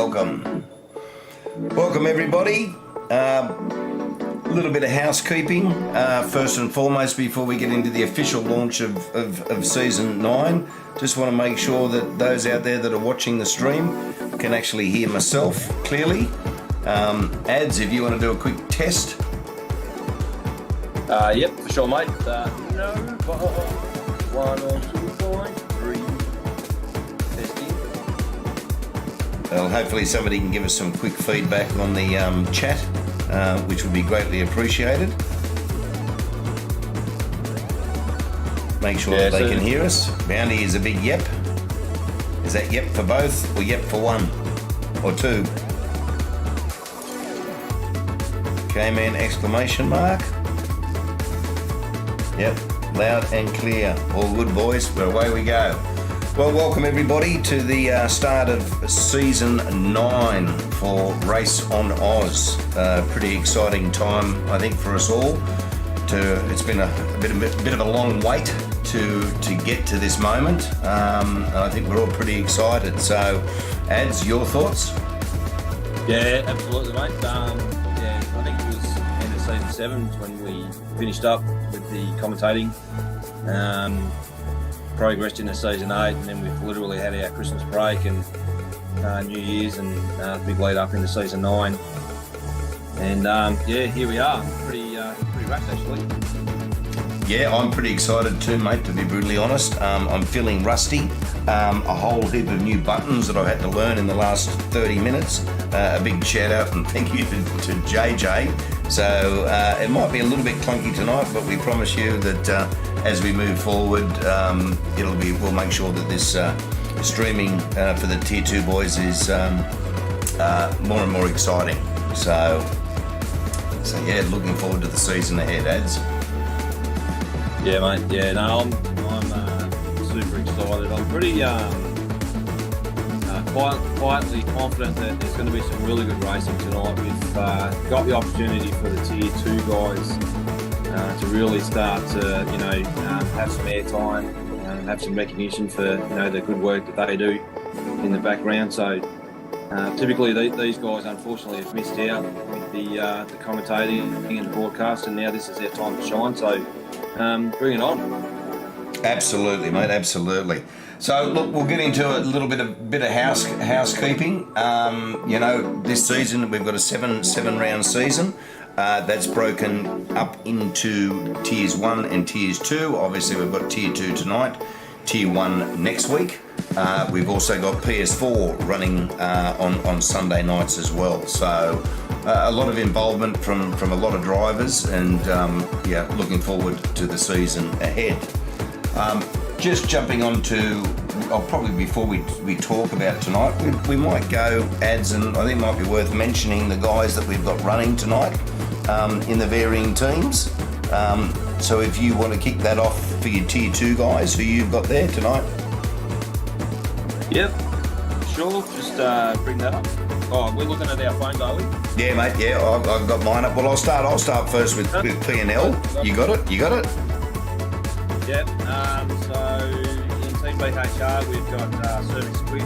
welcome. Welcome, everybody. A little bit of housekeeping, first and foremost, before we get into the official launch of Season 9. Just want to make sure that those out there that are watching the stream can actually hear myself clearly. Ads, if you want to do a quick test. Yep, for sure, mate. No, 1 or 2.3. Testing. Well, hopefully somebody can give us some quick feedback on the chat, which would be greatly appreciated. Make sure that they can hear us. Bounty is a big yep. Is that yep for both or yep for one or two? K-Man exclamation mark. Yep, loud and clear. All good, boys. But away we go. Well, welcome everybody to the start of Season 9 for Race on Oz. Pretty exciting time, I think, for us all. It's been a bit of a long wait to get to this moment. I think we're all pretty excited. So, Ads, your thoughts? Yeah, absolutely, mate. I think it was end of Season 7 when we finished up with the commentating. Progressed into Season 8, and then we've literally had our Christmas break and New Year's and big lead up into Season 9. And here we are. Pretty wrapped, actually. Yeah, I'm pretty excited too, mate, to be brutally honest. I'm feeling rusty. A whole heap of new buttons that I've had to learn in the last 30 minutes. A big shout out and thank you to JJ. So it might be a little bit clunky tonight, but we promise you that as we move forward, we'll make sure that this streaming for the Tier 2 boys is more and more exciting. So yeah, looking forward to the season ahead, Ads. Yeah, mate. Yeah, no, I'm super excited. I'm pretty quietly confident that there's going to be some really good racing tonight. We've got the opportunity for the Tier 2 guys to really start to, have some airtime, have some recognition for, the good work that they do in the background. So typically these guys, unfortunately, have missed out with the commentating and the broadcast, and now this is their time to shine. So bring it on. Absolutely, mate. Absolutely. So look, we'll get into a little bit of housekeeping. This season we've got a seven round season. That's broken up into Tiers 1 and Tiers 2. Obviously, we've got Tier 2 tonight, Tier 1 next week. We've also got PS4 running on Sunday nights as well. So a lot of involvement from a lot of drivers, and looking forward to the season ahead. Just jumping on to, probably before we talk about tonight, we might go Ads, and I think it might be worth mentioning the guys that we've got running tonight in the varying teams. So if you want to kick that off for your Tier 2 guys, who you've got there tonight? Yep, sure. Just bring that up. Oh, we're looking at our phones, are we? Yeah, mate. Yeah, I've got mine up. Well, I'll start first with P&L. You got it? Yep. So in Team BHR, we've got Serving Squid,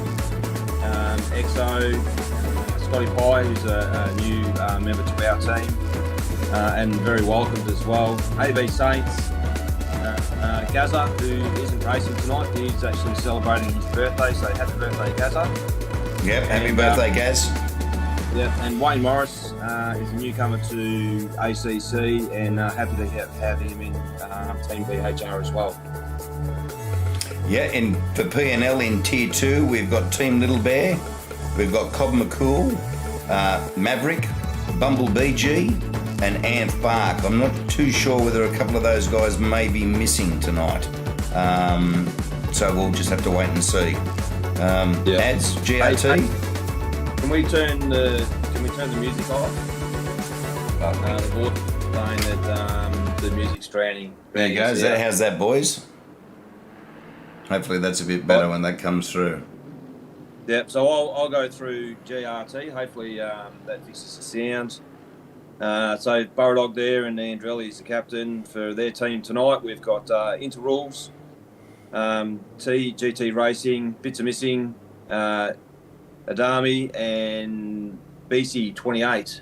EXO, Scotty Pye, who's a new member to our team, and very welcomed as well. AB Saints, Gaza, who isn't racing tonight. He's actually celebrating his birthday, so happy birthday, Gaza. Yep, happy birthday, Gaz. Yep, and Wayne Morris is a newcomer to ACC, and happy to have him in Team BHR as well. Yeah, and for P&L in Tier 2, we've got Team Little Bear, we've got Cobb McCool, Maverick, Bumblebee G, and Anth Bark. I'm not too sure whether a couple of those guys may be missing tonight. So we'll just have to wait and see. Ads, GRT. Hey, can we turn the music off? The board saying that the music's drowning. There you go. How's that, boys? Hopefully that's a bit better when that comes through. Yep. So I'll go through GRT. Hopefully that fixes the sound. So Burradog there, and Andrelli is the captain for their team tonight. We've got Interrules, GT Racing, Bits Are Missing, Adami, and BC 28.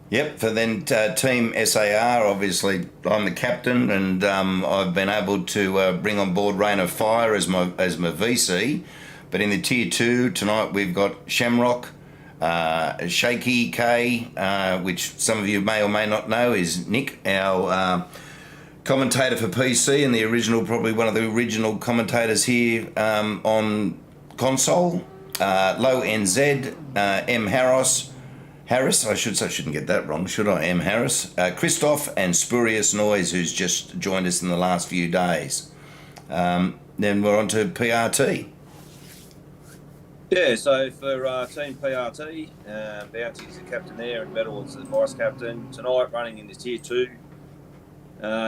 Yep, for then Team SAR, obviously I'm the captain, and I've been able to bring on board Rain of Fire as my VC. But in the Tier 2 tonight we've got Shamrock, Shaky K, which some of you may or may not know is Nick, our commentator for PC, and the original, probably one of the original commentators here on console. Low NZ, M Harris, I shouldn't get that wrong, should I? M Harris, Christoph, and Spurious Noise, who's just joined us in the last few days. Then we're on to PRT. Yeah, so for Team PRT, Bounty is the captain there, and Metal is the vice captain. Tonight, running in the Tier 2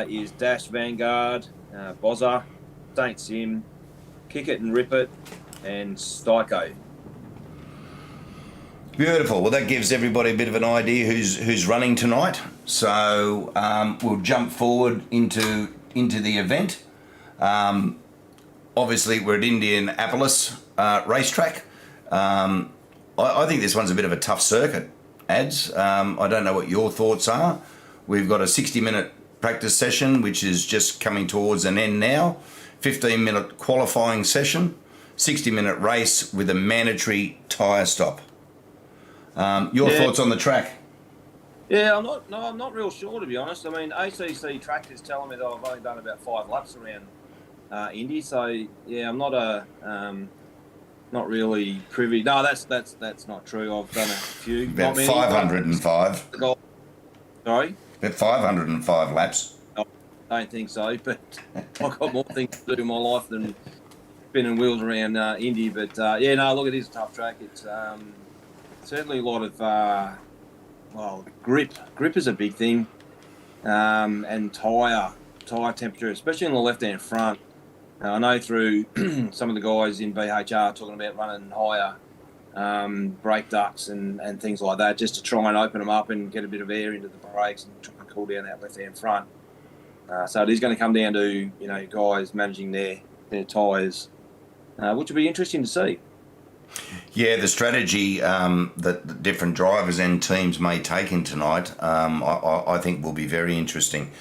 is Dash Vanguard, Bozza, Saint Sim, Kick It and Rip It, and Styko. Beautiful. Well, that gives everybody a bit of an idea who's running tonight. So we'll jump forward into the event. Obviously, we're at Indianapolis racetrack. I think this one's a bit of a tough circuit, Ads. I don't know what your thoughts are. We've got a 60-minute practice session, which is just coming towards an end now. 15-minute qualifying session. 60-minute race with a mandatory tyre stop. Your thoughts on the track? Yeah, I'm not real sure, to be honest. I mean, ACC trackers telling me that I've only done about 5 laps around Indy, so yeah, I'm not really privy. No, that's not true. I've done a few. About 505. Sorry? About 505 laps. I don't think so, but I've got more things to do in my life than spinning wheels around Indy. But yeah, no, look, it is a tough track. It's certainly a lot of grip. Grip is a big thing, and tyre temperature, especially on the left-hand front. I know through some of the guys in BHR talking about running higher brake ducts and things like that, just to try and open them up and get a bit of air into the brakes and try and cool down that left-hand front. So it is going to come down to guys managing their tyres, which will be interesting to see. Yeah, the strategy that different drivers and teams may take in tonight, I think will be very interesting.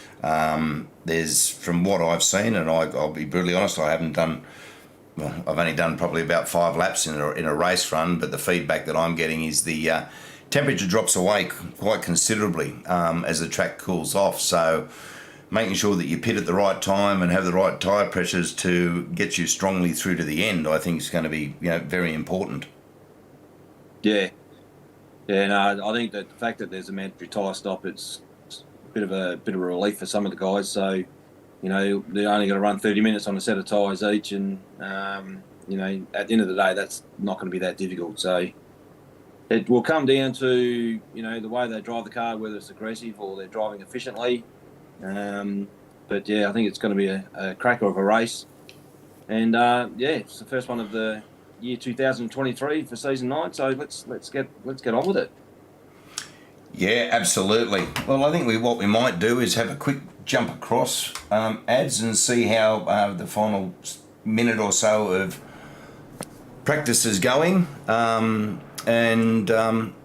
There's, from what I've seen, and I'll be brutally honest, I've only done probably about 5 laps in a race run, but the feedback that I'm getting is the temperature drops away quite considerably as the track cools off. So making sure that you pit at the right time and have the right tyre pressures to get you strongly through to the end, I think is going to be very important. Yeah, no, I think that the fact that there's a mandatory tyre stop, it's a bit of a relief for some of the guys. So, they're only going to run 30 minutes on a set of tyres each, and at the end of the day, that's not going to be that difficult. So it will come down to the way they drive the car, whether it's aggressive or they're driving efficiently. But yeah, I think it's going to be a cracker of a race, and it's the first one of the year 2023 for season 9. So let's get on with it. Yeah, absolutely. Well, I think what we might do is have a quick jump across Ads and see how the final minute or so of practice is going.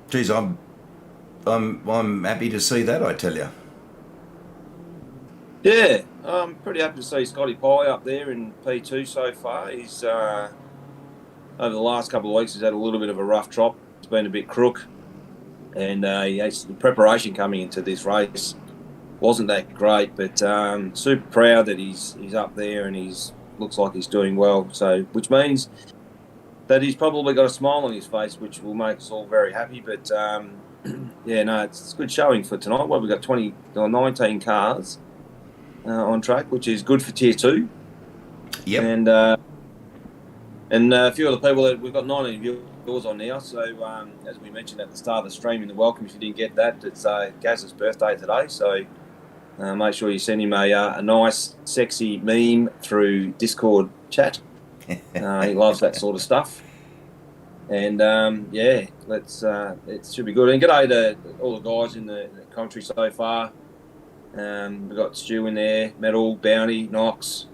Geez, I'm happy to see that, I tell you. Yeah, I'm pretty happy to see Scotty Pye up there in P2 so far. He's over the last couple of weeks, he's had a little bit of a rough trot. It's been a bit crook, and the preparation coming into this race wasn't that great. But super proud that he's up there and looks like he's doing well. So, which means that he's probably got a smile on his face, which will make us all very happy. But it's good showing for tonight. Well, we've got 19 cars on track, which is good for Tier 2. Yep. And a few other people that we've got 19 viewers on now. So as we mentioned at the start of the stream in the welcome, if you didn't get that, it's Gaz's birthday today. So make sure you send him a nice, sexy meme through Discord chat. He loves that sort of stuff. And it should be good. And g'day to all the guys in the commentary so far. We've got Stu in there, Metal, Bounty, Knox,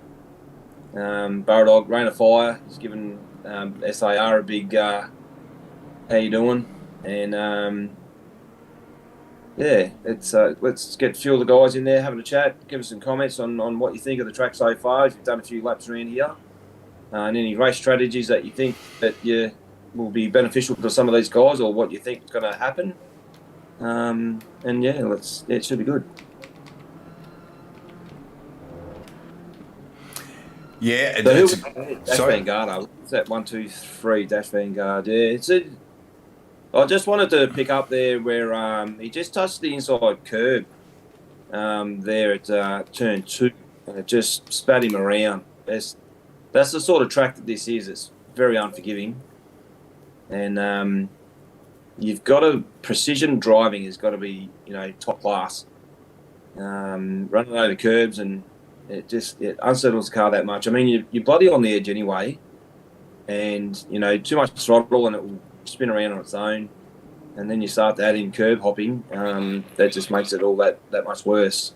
Burradog, Rain of Fire, has given SAR a big how you doing? And yeah, it's let's get a few of the guys in there having a chat. Give us some comments on what you think of the track so far. If you've done a few laps around here, and any race strategies that you think that will be beneficial to some of these guys, or what you think is going to happen. And yeah, it should be good. Yeah, Dash Vanguard. What's that? 1, 2, 3 Dash Vanguard. Yeah, I just wanted to pick up there where he just touched the inside curb there at turn 2, and it just spat him around. That's the sort of track that this is. It's very unforgiving, and you've got precision driving has got to be top class. Running over curbs, and it unsettles the car that much. I mean, you're bloody on the edge anyway, and too much throttle and it will spin around on its own, and then you start to add in curb hopping. That just makes it all that much worse.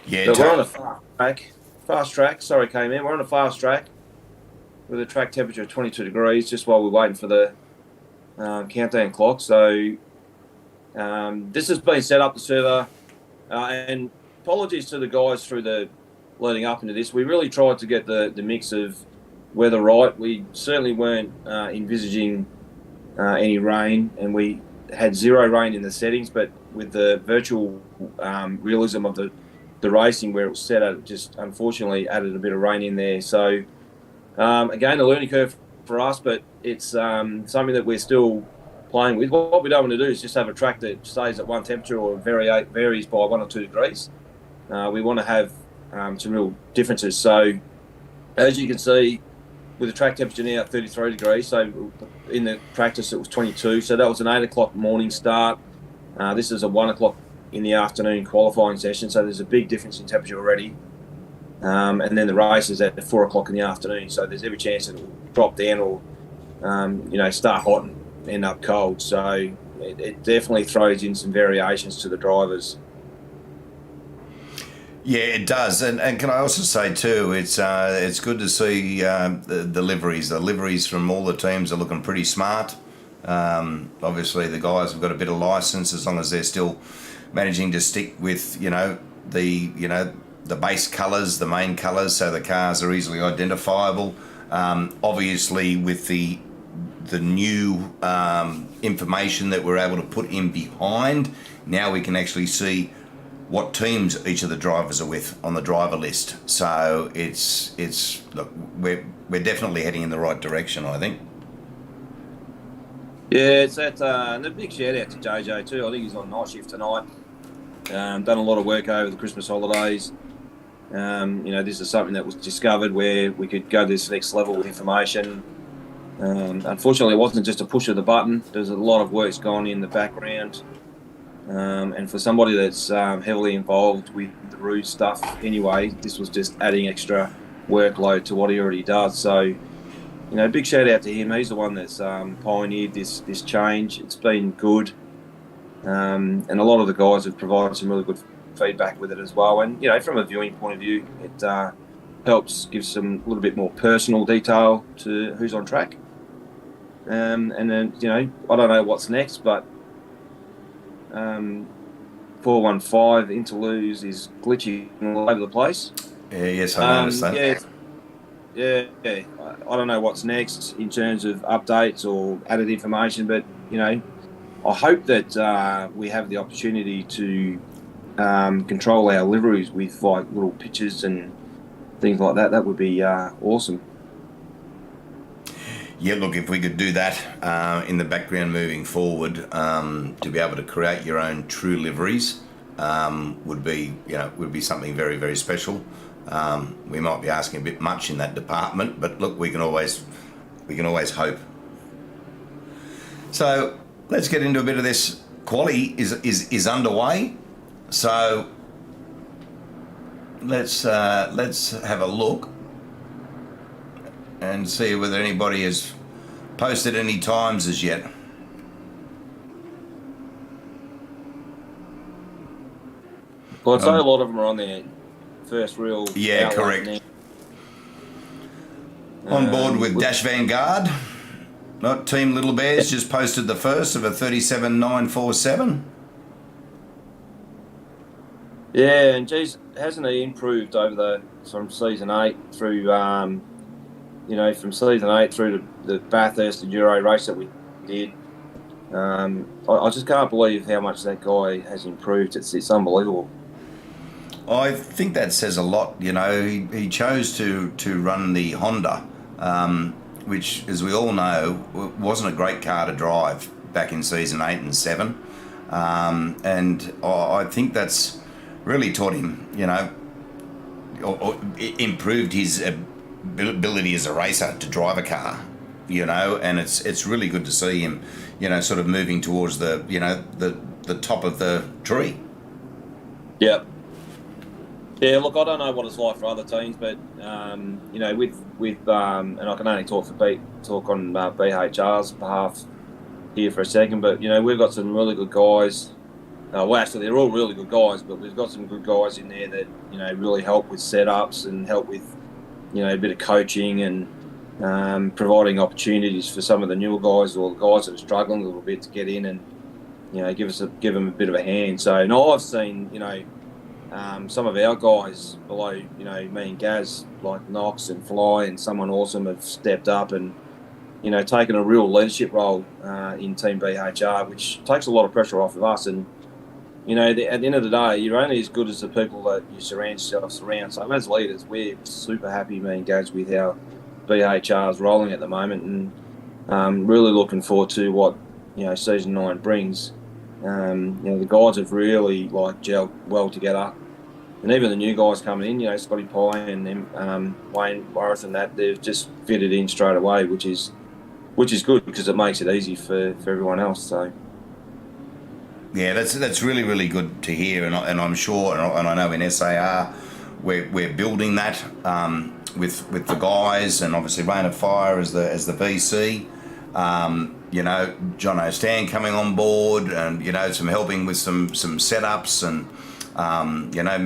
Yeah, but we're on a fast track. Sorry, K-Man. We're on a fast track with a track temperature of 22 degrees, just while we're waiting for the countdown clock. So this has been set up, the server, and apologies to the guys through the leading up into this. We really tried to get the mix of weather right. We certainly weren't envisaging any rain, and we had 0 rain in the settings, but with the virtual realism of the racing where it was set at, it just unfortunately added a bit of rain in there. So again, a learning curve for us, but it's something that we're still playing with. What we don't want to do is just have a track that stays at one temperature or varies by 1 or 2 degrees. We want to have some real differences. So as you can see, with the track temperature now at 33 degrees, so in the practice it was 22, so that was an 8 o'clock morning start. This is a 1 o'clock in the afternoon qualifying session, so there's a big difference in temperature already. And then the race is at 4 o'clock in the afternoon, so there's every chance it will drop down or start hot and end up cold. So it definitely throws in some variations to the drivers. Yeah, it does, and can I also say too, it's good to see the liveries. The liveries from all the teams are looking pretty smart. Obviously, the guys have got a bit of license, as long as they're still managing to stick with the base colours, the main colours, so the cars are easily identifiable. Obviously, with the new information that we're able to put in behind, now we can actually see what teams each of the drivers are with on the driver list. So look, we're definitely heading in the right direction, I think. Yeah, it's that, and a big shout out to JJ too. I think he's on night shift tonight. Done a lot of work over the Christmas holidays. This is something that was discovered where we could go to this next level with information. Unfortunately, it wasn't just a push of the button. There's a lot of work's gone in the background. And for somebody that's heavily involved with the Rouge stuff anyway, this was just adding extra workload to what he already does. So, big shout out to him. He's the one that's pioneered this change. It's been good. And a lot of the guys have provided some really good feedback with it as well. And, from a viewing point of view, it helps give some little bit more personal detail to who's on track. And then, I don't know what's next, but 415 Interludes is glitchy all over the place. Yeah, yes, I noticed that. Yeah. I don't know what's next in terms of updates or added information, but I hope that we have the opportunity to control our liveries with like little pictures and things like that. That would be awesome. Yeah, look, if we could do that in the background moving forward, to be able to create your own true liveries would be something very, very special. We might be asking a bit much in that department, but look, we can always hope. So let's get into a bit of this. Quali is underway, so let's have a look and see whether anybody has posted any times as yet. Well, I'd say a lot of them are on their first real. Yeah, correct. On board with Dash Vanguard. Not Team Little Bears just posted the first of a 37.947. Yeah, and geez, hasn't he improved from season 8 through, from season 8 through to the Bathurst Enduro race that we did. I just can't believe how much that guy has improved. It's unbelievable. I think that says a lot. He chose to run the Honda, which, as we all know, wasn't a great car to drive back in season 8 and 7. And I think that's really taught him, or improved his ability as a racer to drive a car, and it's really good to see him, sort of moving towards the top of the tree. Yeah. Yeah, look, I don't know what it's like for other teams, but with and I can only talk on BHR's behalf here for a second, but we've got some really good guys. Well, actually, they're all really good guys, but we've got some good guys in there that really help with setups and help with a bit of coaching and providing opportunities for some of the newer guys or the guys that are struggling a little bit to get in and give them a bit of a hand. So, I've seen some of our guys below me and Gaz, like Knox and Fly and someone awesome, have stepped up and taken a real leadership role in Team BHR, which takes a lot of pressure off of us. And at the end of the day, you're only as good as the people that you surround yourselves around. So as leaders, we're super happy, me and Gaz, with how BHR is rolling at the moment, and really looking forward to what season 9 brings. The guys have really gelled well together, and even the new guys coming in, Scotty Pye and them, Wayne Morris and that, they've just fitted in straight away, which is good because it makes it easy for everyone else. So. Yeah, that's really, really good to hear, and I'm sure, and I know in SAR we're building that with the guys, and obviously Rain of Fire as the VC. John O'Stan coming on board, and some helping with some setups, and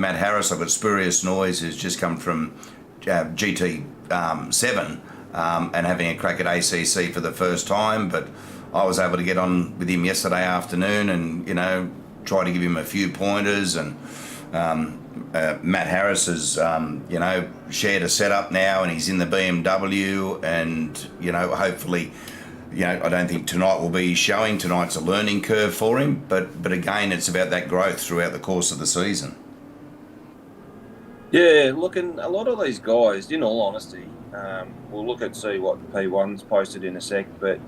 Matt Harris. I've got Spurious Noise, who's just come from GT 7 and having a crack at ACC for the first time, but I was able to get on with him yesterday afternoon and, try to give him a few pointers. And Matt Harris has, shared a setup now, and he's in the BMW. And, hopefully, I don't think tonight will be showing. Tonight's a learning curve for him. But again, it's about that growth throughout the course of the season. Yeah, looking, a lot of these guys, in all honesty, we'll look at see what P1's posted in a sec, but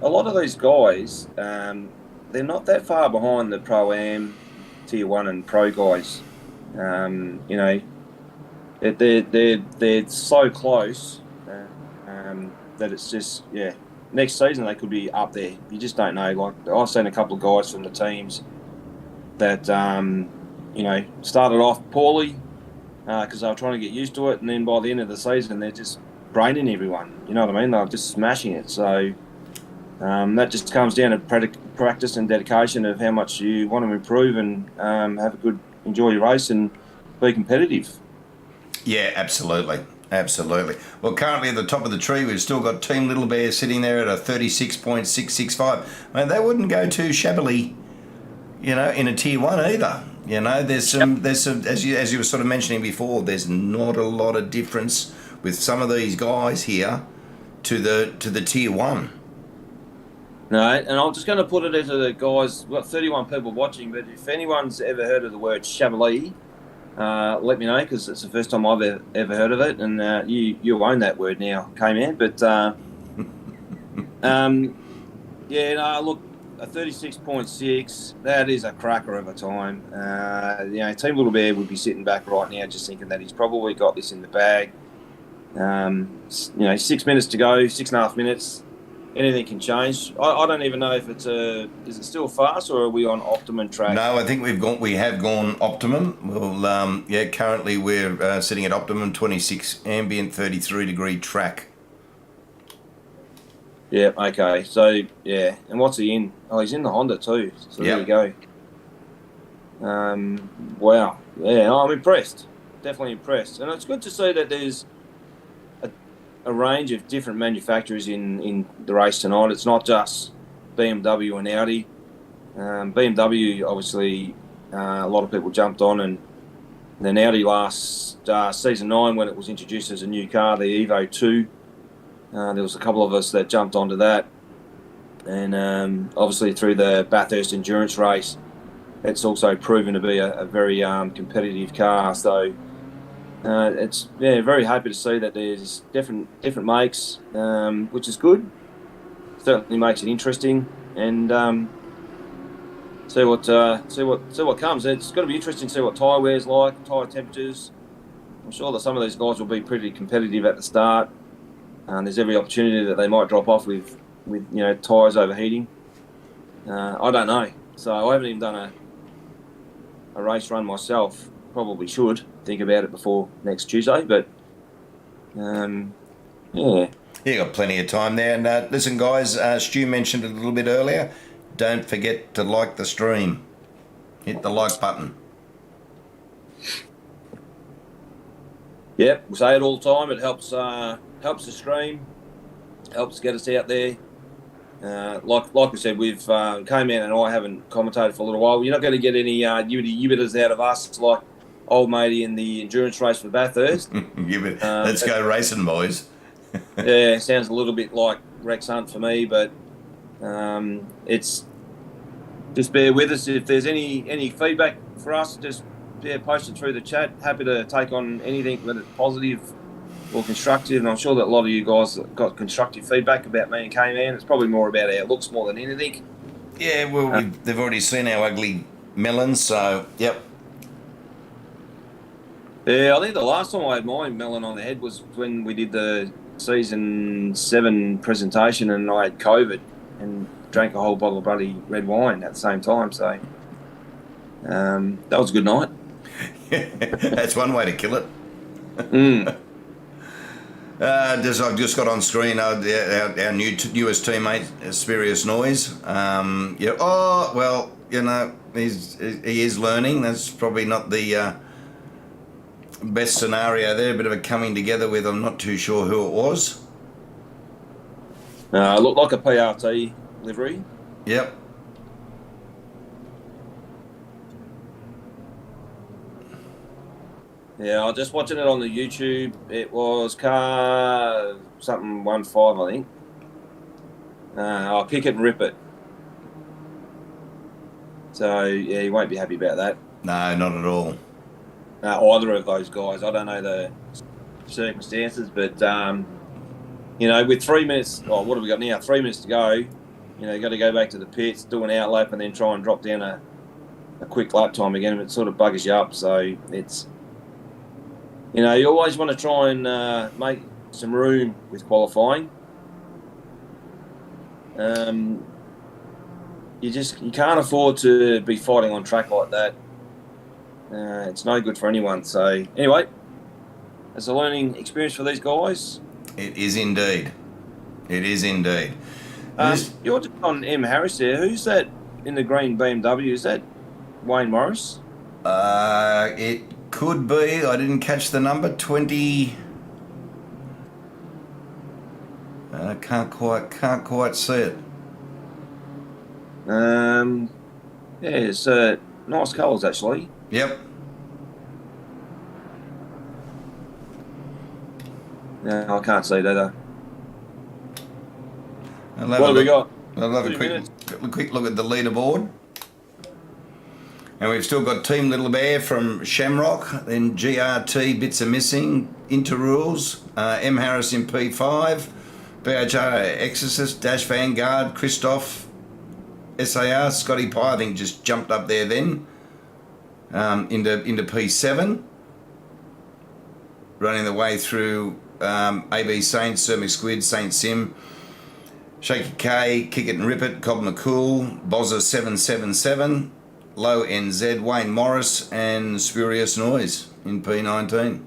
a lot of these guys, they're not that far behind the Pro-Am, Tier 1 and Pro guys. They're so close that it's just, next season they could be up there. You just don't know. I've seen a couple of guys from the teams that, started off poorly because they were trying to get used to it, and then by the end of the season they're just braining everyone. You know what I mean? They're just smashing it. So that just comes down to practice and dedication of how much you want to improve and enjoy your race and be competitive. Yeah, absolutely. Well, currently at the top of the tree, we've still got Team Little Bear sitting there at a 36.665. Man, they wouldn't go too shabbily, in a Tier 1 either. There's some, as you were sort of mentioning before, there's not a lot of difference with some of these guys here to the Tier 1. No, and I'm just going to put it into the guys. We've got 31 people watching, but if anyone's ever heard of the word Chablis, let me know, because it's the first time I've ever heard of it, and you own that word now, K-Man. But look, a 36.6, that is a cracker of a time. Team Little Bear would be sitting back right now just thinking that he's probably got this in the bag. 6 minutes to go, 6.5 minutes. Anything can change. I don't even know if it's is it still fast, or are we on optimum track? No, I think we have gone optimum. Well, currently we're sitting at optimum, 26 ambient, 33 degree track. Yeah, okay. So, yeah. And what's he in? Oh, he's in the Honda too. So There you go. Wow. Yeah, I'm impressed. Definitely impressed. And it's good to see that there's a range of different manufacturers in the race tonight. It's not just BMW and Audi. BMW, obviously, a lot of people jumped on, and then Audi last season 9 when it was introduced as a new car, the Evo 2. There was a couple of us that jumped onto that, and obviously through the Bathurst endurance race, it's also proven to be a very competitive car. So it's very happy to see that there's different makes, which is good. Certainly makes it interesting, and see what comes. It's going to be interesting to see what tyre wear's like, tyre temperatures. I'm sure that some of these guys will be pretty competitive at the start. There's every opportunity that they might drop off with tyres overheating. I don't know. So I haven't even done a race run myself. Probably should think about it before next Tuesday, but yeah. You got plenty of time there. And listen, guys, Stu mentioned it a little bit earlier. Don't forget to like the stream. Hit the like button. Yep, we say it all the time. It helps the stream, helps get us out there. Like we said, we've K-Man and I haven't commentated for a little while. You're not going to get any yibbiters out of us. It's like old matey in the endurance race for Bathurst. Let's go racing, boys. Yeah, sounds a little bit like Rex Hunt for me, but it's just bear with us. If there's any feedback for us, just post it through the chat. Happy to take on anything, whether it's positive or constructive. And I'm sure that a lot of you guys got constructive feedback about me and K-Man. It's probably more about our looks more than anything. Yeah, well, they've already seen our ugly melons, so yep. Yeah, I think the last time I had my melon on the head was when we did the season 7 presentation, and I had COVID and drank a whole bottle of bloody red wine at the same time. So that was a good night. That's one way to kill it. I've just got on screen our newest teammate, Spurious Noise. Yeah. Oh well, he is learning. That's probably not the best scenario there. A bit of a coming together with. I'm not too sure who it was. It looked like a PRT livery. Yep. Yeah, I was just watching it on the YouTube. It was car something 15, I think. I'll kick it and rip it. So yeah, you won't be happy about that. No, not at all. Either of those guys. I don't know the circumstances, but with 3 minutes. Oh, what have we got now? 3 minutes to go. You got to go back to the pits, do an outlap, and then try and drop down a quick lap time again. It sort of buggers you up. So it's. You always want to try and make some room with qualifying. You can't afford to be fighting on track like that. It's no good for anyone. So anyway, it's a learning experience for these guys. It is indeed. It is indeed. You're just on M. Harris there. Who's that in the green BMW? Is that Wayne Morris? It could be. I didn't catch the number. 20. Can't quite see it. It's nice colours actually. Yep. No, I can't see that though. What have we got? I'll have a quick look at the leaderboard. And we've still got Team Little Bear from Shamrock, then GRT, Bits Are Missing, Interrules, M. Harris in P5, BHR Exorcist, Dash Vanguard, Christoph, SAR, Scotty Pye, I think just jumped up there then, into P7. Running the way through AB Saints, Sir McSquid, Saint Sim, Shaky K, Kick It and Rip It, Cobb McCool, Bozza 777, Low NZ, Wayne Morris, and Spurious Noise in P19.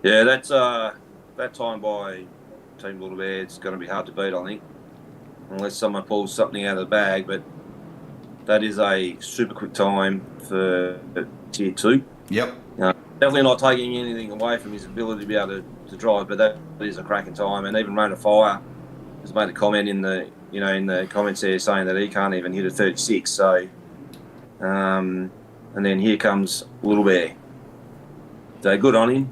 Yeah, that's that time by Team Little Bear. It's going to be hard to beat, I think, unless someone pulls something out of the bag. But that is a super quick time for Tier 2. Yep. Definitely not taking anything away from his ability to be able to drive, but that is a cracking time. And even Rona Fire has made a comment in the comments there saying that he can't even hit a 36. So, and then here comes Little Bear. So good on him.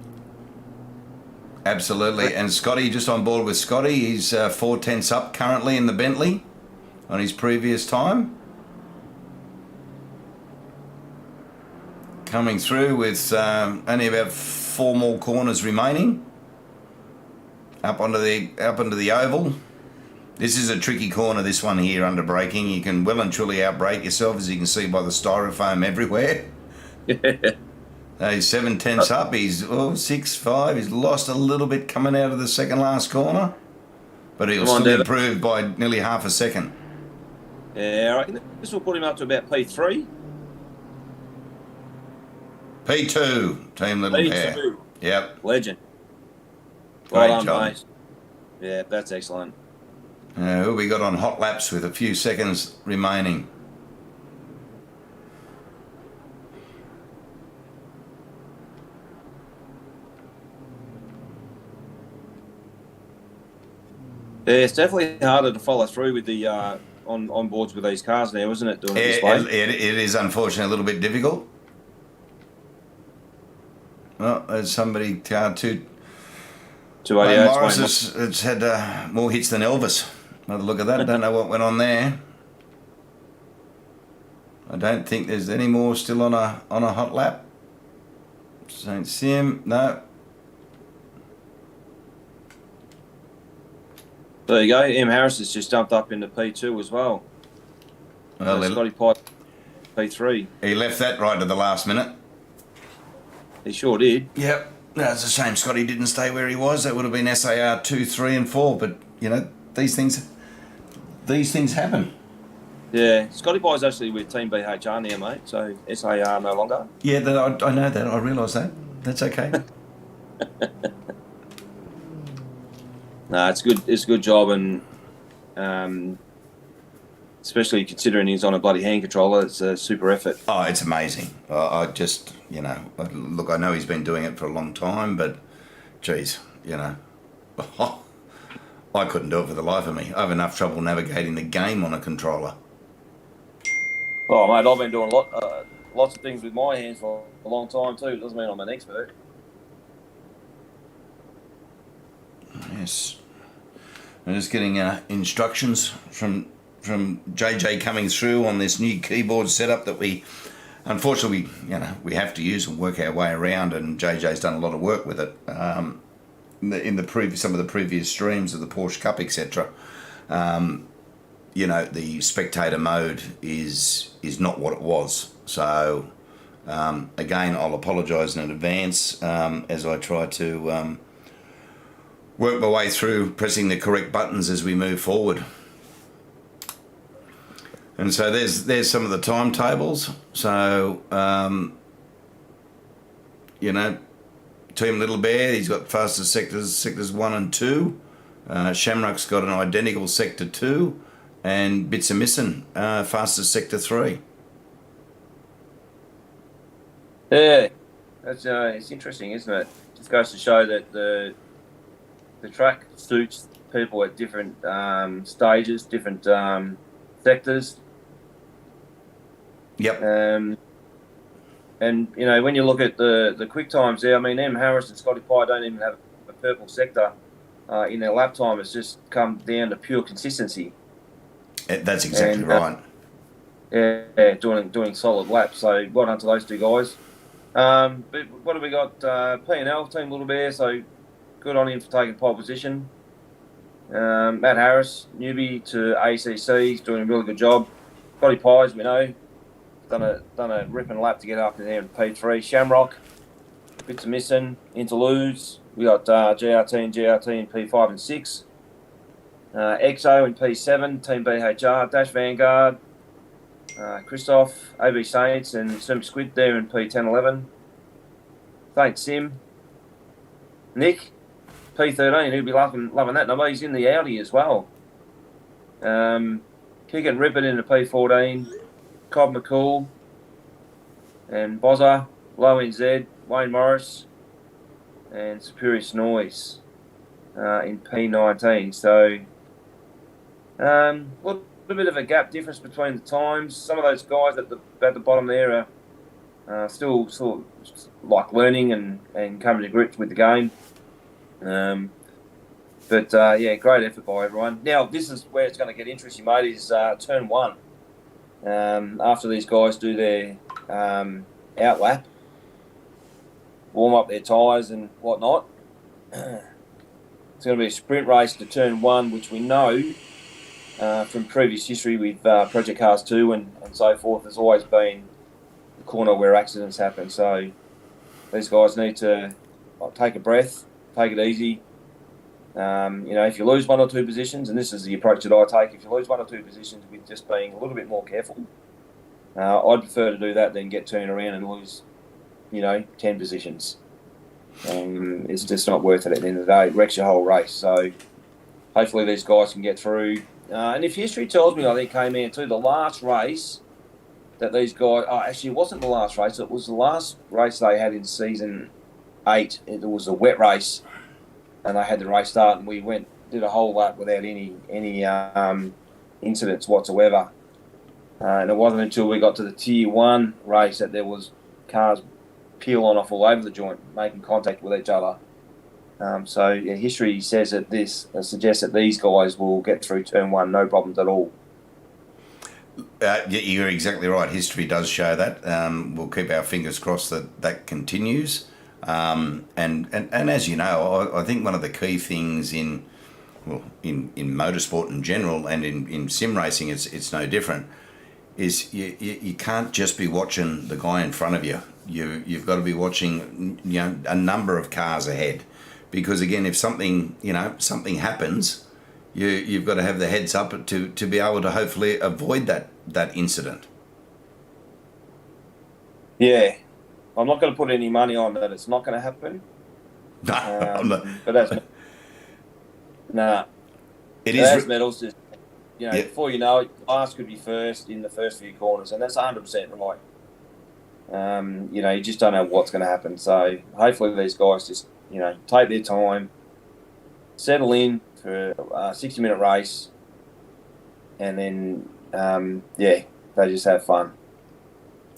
Absolutely. And Scotty, just on board with Scotty, he's 4 tenths up currently in the Bentley on his previous time. Coming through with only about 4 more corners remaining. Up onto the oval. This is a tricky corner, this one here, under braking. You can well and truly outbrake yourself, as you can see by the styrofoam everywhere. He's 7 tenths up. He's 6.5. He's lost a little bit coming out of the second last corner, but he'll still improve by nearly half a second. Yeah, I reckon this will put him up to about P3. P2, Team Little Bear. Yep. Legend. Great Well done, job. mate. Yeah, that's excellent. Who we got on hot laps with a few seconds remaining? Yeah, it's definitely harder to follow through with the on boards with these cars now, isn't it? Doing it this way. It is unfortunately a little bit difficult. Well, there's somebody, car 288. Morris has had more hits than Elvis. Another look at that. I don't know what went on there. I don't think there's any more still on a hot lap. Don't see him. No. There you go. M. Harris has just jumped up into P2 as well. Well, Scotty Pipe P3. He left that right at the last minute. He sure did. Yep. No, it's a shame Scotty didn't stay where he was. That would have been SAR 2, 3 and 4. But, these things happen. Yeah. Scotty Pie's actually with Team BHR now, mate. So SAR no longer. Yeah, I know that. I realise that. That's okay. No, it's good. It's a good job, and especially considering he's on a bloody hand controller, it's a super effort. Oh, it's amazing. I just, look, I know he's been doing it for a long time, but, geez, I couldn't do it for the life of me. I have enough trouble navigating the game on a controller. Oh, mate, I've been doing lots of things with my hands for a long time too. It doesn't mean I'm an expert. Yes. I'm just getting instructions from JJ coming through on this new keyboard setup that we, unfortunately, we have to use and work our way around. And JJ's done a lot of work with it in some of the previous streams of the Porsche Cup, etc. The spectator mode is not what it was. So again, I'll apologise in advance as I try to work my way through pressing the correct buttons as we move forward. And so there's some of the timetables. So, Team Little Bear, he's got fastest sectors 1 and 2. Shamrock's got an identical sector 2. And Bits of Missing, fastest sector 3. Yeah, that's it's interesting, isn't it? Just goes to show that the track suits people at different stages, different sectors. Yep. And when you look at the quick times there, I mean, M. Harris and Scotty Pye don't even have a purple sector in their lap time. It's just come down to pure consistency. That's exactly right. Yeah, doing solid laps. So well done to those two guys. But what have we got? P&L, Team Little Bear. So good on him for taking pole position. Matt Harris, newbie to ACC, he's doing a really good job. Scotty Pies, we know, done a ripping lap to get up in there in P3. Shamrock, Bits of Missing, Interludes. We got GRT and GRT in P5 and 6. EXO in P7, Team BHR, Dash Vanguard, Christoph, AB Saints and Sim Squid there in P10, 11. Saint Sim, Nick, P13, he'll be loving that number. He's in the Audi as well. Kick and Rip It into P14. Cobb McCool and Bozza, Low NZ, Wayne Morris and Superior Noise in P19. So a little bit of a gap difference between the times. Some of those guys at the bottom there are still sort of like learning and coming to grips with the game. But great effort by everyone. Now, this is where it's going to get interesting, mate, is turn one. After these guys do their out lap, warm up their tyres and whatnot, it's going to be a sprint race to turn one, which we know from previous history with Project Cars 2 and so forth has always been the corner where accidents happen. So these guys need to take a breath, take it easy. If you lose one or two positions, and this is the approach that I take, if you lose one or two positions with just being a little bit more careful, I'd prefer to do that than get turned around and lose, 10 positions. It's just not worth it at the end of the day. It wrecks your whole race. So hopefully these guys can get through. And if history tells me, I think came in to the last race that these guys, actually it wasn't the last race, it was the last race they had in season 8. It was a wet race. And they had the race start, and we did a whole lap without any incidents whatsoever. And it wasn't until we got to the Tier 1 race that there was cars peeling off all over the joint, making contact with each other. History says that suggests that these guys will get through turn one, no problems at all. You're exactly right. History does show that. We'll keep our fingers crossed that continues. And as you know, I think one of the key things in motorsport in general and in sim racing, it's no different, is you can't just be watching the guy in front of you. You've got to be watching a number of cars ahead, because again, if something happens, you've got to have the heads up to be able to hopefully avoid that incident. Yeah. I'm not going to put any money on that it's not going to happen. No, but that's It is. As medals, just before you know it, last could be first in the first few corners, and that's 100% right. You just don't know what's going to happen. So hopefully these guys just take their time, settle in for a 60-minute race, and then they just have fun.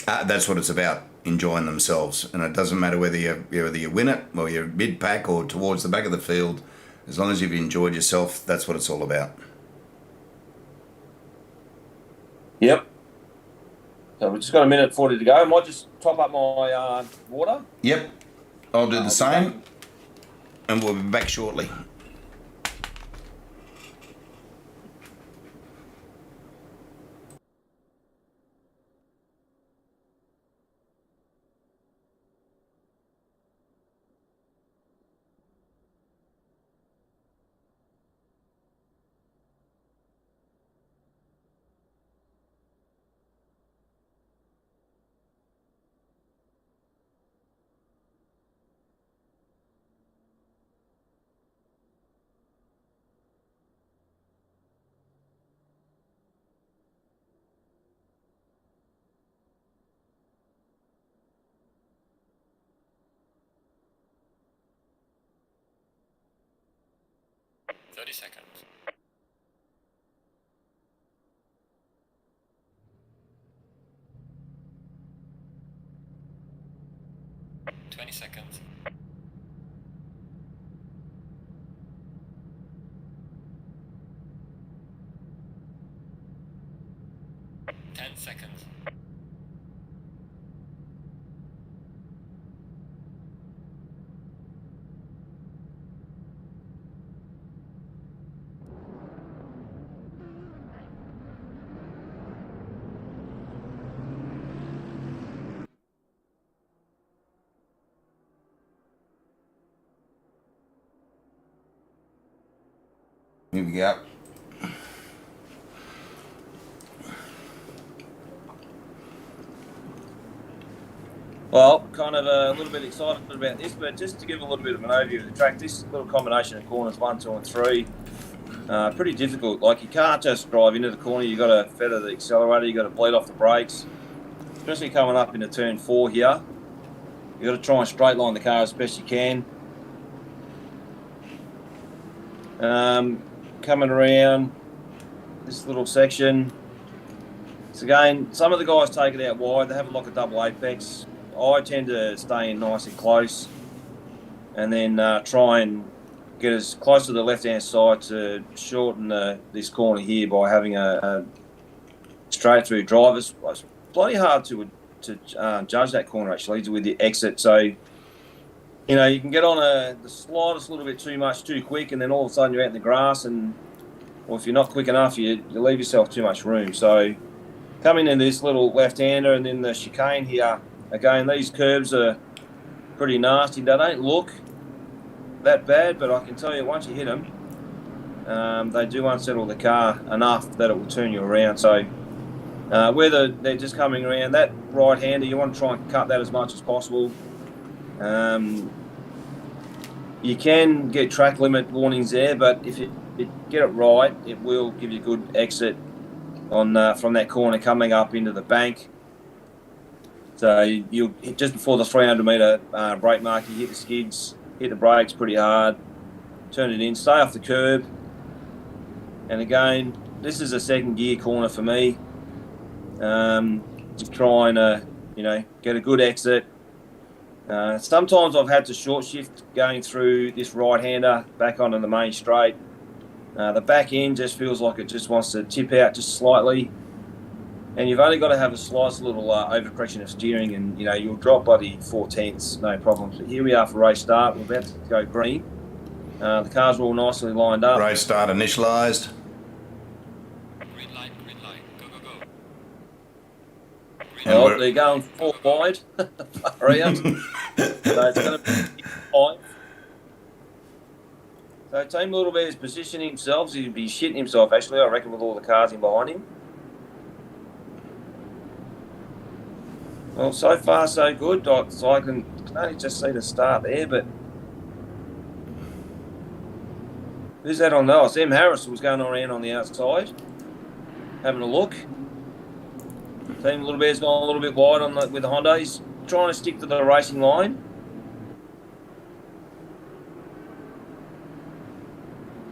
That's what it's about. Enjoying themselves, and it doesn't matter whether you win it or you're mid-pack or towards the back of the field. As long as you've enjoyed yourself, that's what it's all about. Yep. So we've just got a minute 40 to go. I might just top up my water. Yep. I'll do the same, and we'll be back shortly. Seconds. 20 seconds. 10 seconds. Here we go. Well, kind of a little bit excited about this, but just to give a little bit of an overview of the track, this little combination of corners 1, 2 and 3, pretty difficult. Like, you can't just drive into the corner, you've got to feather the accelerator, you've got to bleed off the brakes, especially coming up into turn 4 here. You've got to try and straight line the car as best you can. Coming around this little section. So again, some of the guys take it out wide. They have like a double apex. I tend to stay in nice and close, and then try and get as close to the left-hand side to shorten this corner here by having a straight-through drive. It's bloody hard to judge that corner actually with the exit. So you can get on the slightest little bit too much too quick, and then all of a sudden you're out in the grass, and or if you're not quick enough, you leave yourself too much room. So coming in this little left-hander and then the chicane here, again, these curves are pretty nasty. They don't look that bad, but I can tell you once you hit them, they do unsettle the car enough that it will turn you around. So whether they're just coming around that right-hander, you want to try and cut that as much as possible. You can get track limit warnings there, but if you get it right, it will give you a good exit on from that corner coming up into the bank. So you just before the 300 metre brake mark, you hit the skids, hit the brakes pretty hard, turn it in, stay off the curb. And again, this is a second gear corner for me. Just trying to get a good exit. Sometimes I've had to short shift going through this right-hander back onto the main straight. The back end just feels like it just wants to tip out just slightly, and you've only got to have a slight little overcorrection of steering, and you'll drop by the 4/10, no problems. But here we are for race start. We're about to go green. The cars are all nicely lined up. Race start initialised. Green light, go, go, go. Well, they're going 4 wide around. So it's going to be 5. So Team Little Bear's positioning himself. He'd be shitting himself, actually, I reckon, with all the cars in behind him. Well, so far, so good. So I can only just see the start there, but who's that on there? Oh, Sam Harris was going around on the outside, having a look. Team Little Bear's gone a little bit wide with the Hondas, trying to stick to the racing line.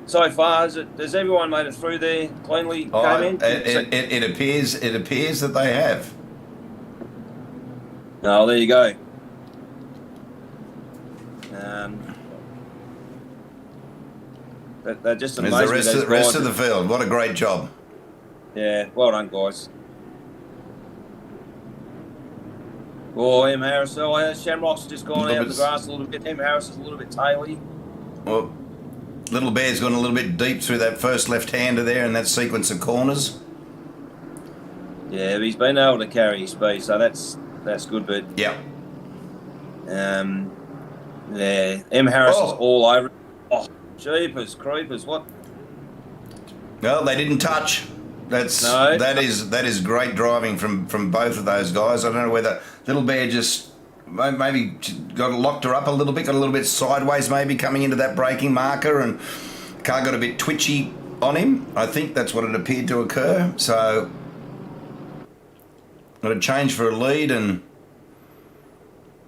So far, has everyone made it through there cleanly? It appears that they have. Oh, there you go. They're just amazing. There's the rest of the field. What a great job. Yeah, well done, guys. Oh, M. Harris. Oh, Shamrock's just gone out of the grass a little bit. M. Harris is a little bit taily. Well, Little Bear's gone a little bit deep through that first left-hander there in that sequence of corners. Yeah, but he's been able to carry his speed, so that's good. But yeah, M. Harris is all over. Oh, jeepers creepers! What? Well, they didn't touch. That is great driving from both of those guys. I don't know whether Little Bear just maybe locked her up a little bit, got a little bit sideways maybe coming into that braking marker, and the car got a bit twitchy on him. I think that's what it appeared to occur. So got a change for a lead, and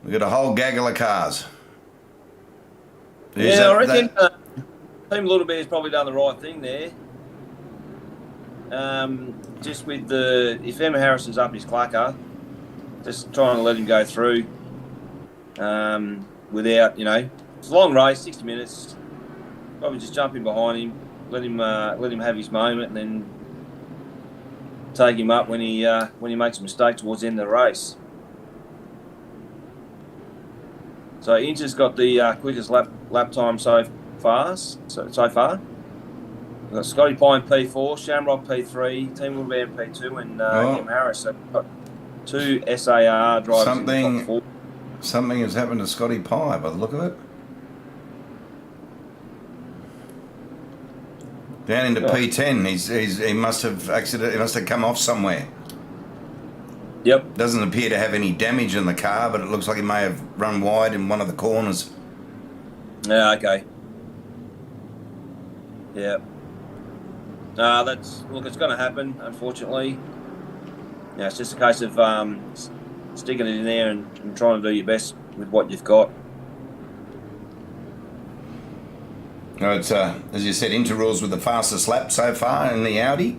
we've got a whole gaggle of cars. I reckon Team Little Bear's probably done the right thing there. Just with if Emma Harrison's up his clacker, just trying to let him go through without, it's a long race, 60 minutes. Probably just jump in behind him, let him have his moment, and then take him up when he makes a mistake towards the end of the race. So Inter's got the quickest lap time so far. We've got Scotty Pine P4, Shamrock P3, Team Little Bear P2, and Kim Harris. So we've got 2 SAR drivers in the top 4. Something has happened to Scotty Pye by the look of it. Down into P10, he must have come off somewhere. Yep. Doesn't appear to have any damage in the car, but it looks like he may have run wide in one of the corners. Yeah. Okay. Yeah. It's going to happen, unfortunately. Yeah, it's just a case of sticking it in there and trying to do your best with what you've got. No, it's as you said, Interrules with the fastest lap so far in the Audi.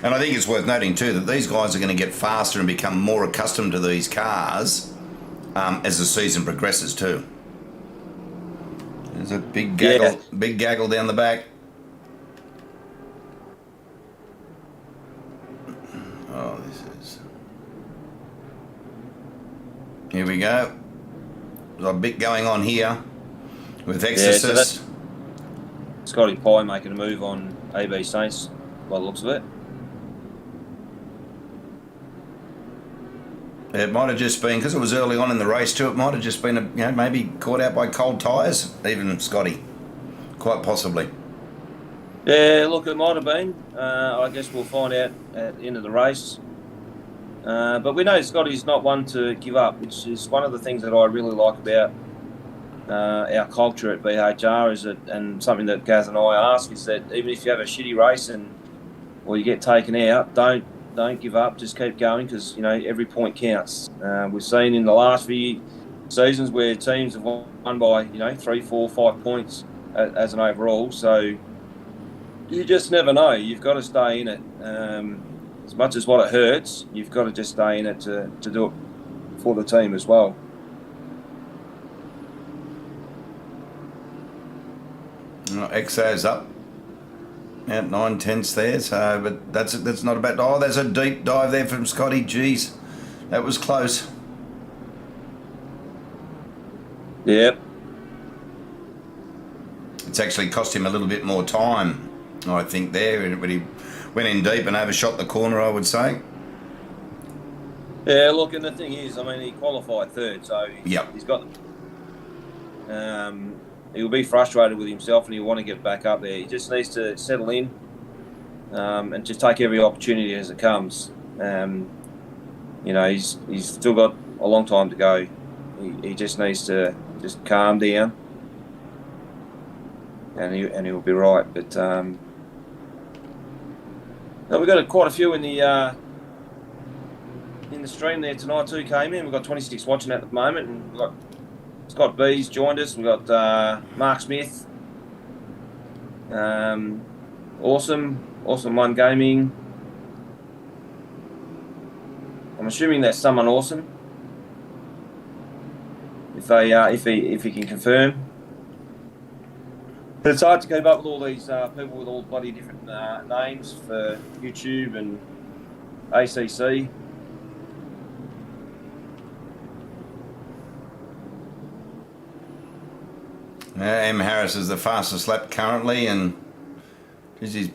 And I think it's worth noting too that these guys are going to get faster and become more accustomed to these cars as the season progresses too. There's a big gaggle down the back. Oh, this is... Here we go. There's a bit going on here with Exorcist. So Scotty Pye making a move on AB Saints by the looks of it. It might have just been, because it was early on in the race too, it might have just been, maybe caught out by cold tyres, even Scotty. Quite possibly. Yeah, look, it might have been. I guess we'll find out at the end of the race. But we know Scotty's not one to give up, which is one of the things that I really like about our culture at BHR, is that, and something that Gaz and I ask, is that even if you have a shitty race or you get taken out, don't give up, just keep going, because every point counts. We've seen in the last few seasons where teams have won by 3, 4, 5 points as an overall, so you just never know. You've got to stay in it. As much as what it hurts, you've got to just stay in it to do it for the team as well. XO's up at 9/10 there, so but that's not a bad. Oh, there's a deep dive there from Scotty. Jeez, that was close. Yep. It's actually cost him a little bit more time, I think, there, but he went in deep and overshot the corner, I would say. Yeah, look, and the thing is, he qualified third, so he's got. He'll be frustrated with himself, and he'll want to get back up there. He just needs to settle in and just take every opportunity as it comes. He's still got a long time to go. He just needs to just calm down, and he'll be right. But we've got quite a few in the stream there tonight too. Came in. We've got 26 watching at the moment, and we've got Scott B's joined us. We've got Mark Smith. Awesome One Gaming. I'm assuming that's someone awesome. If he can confirm. But it's hard to keep up with all these people with all bloody different names for YouTube and ACC. M. Harris is the fastest lap currently, and he's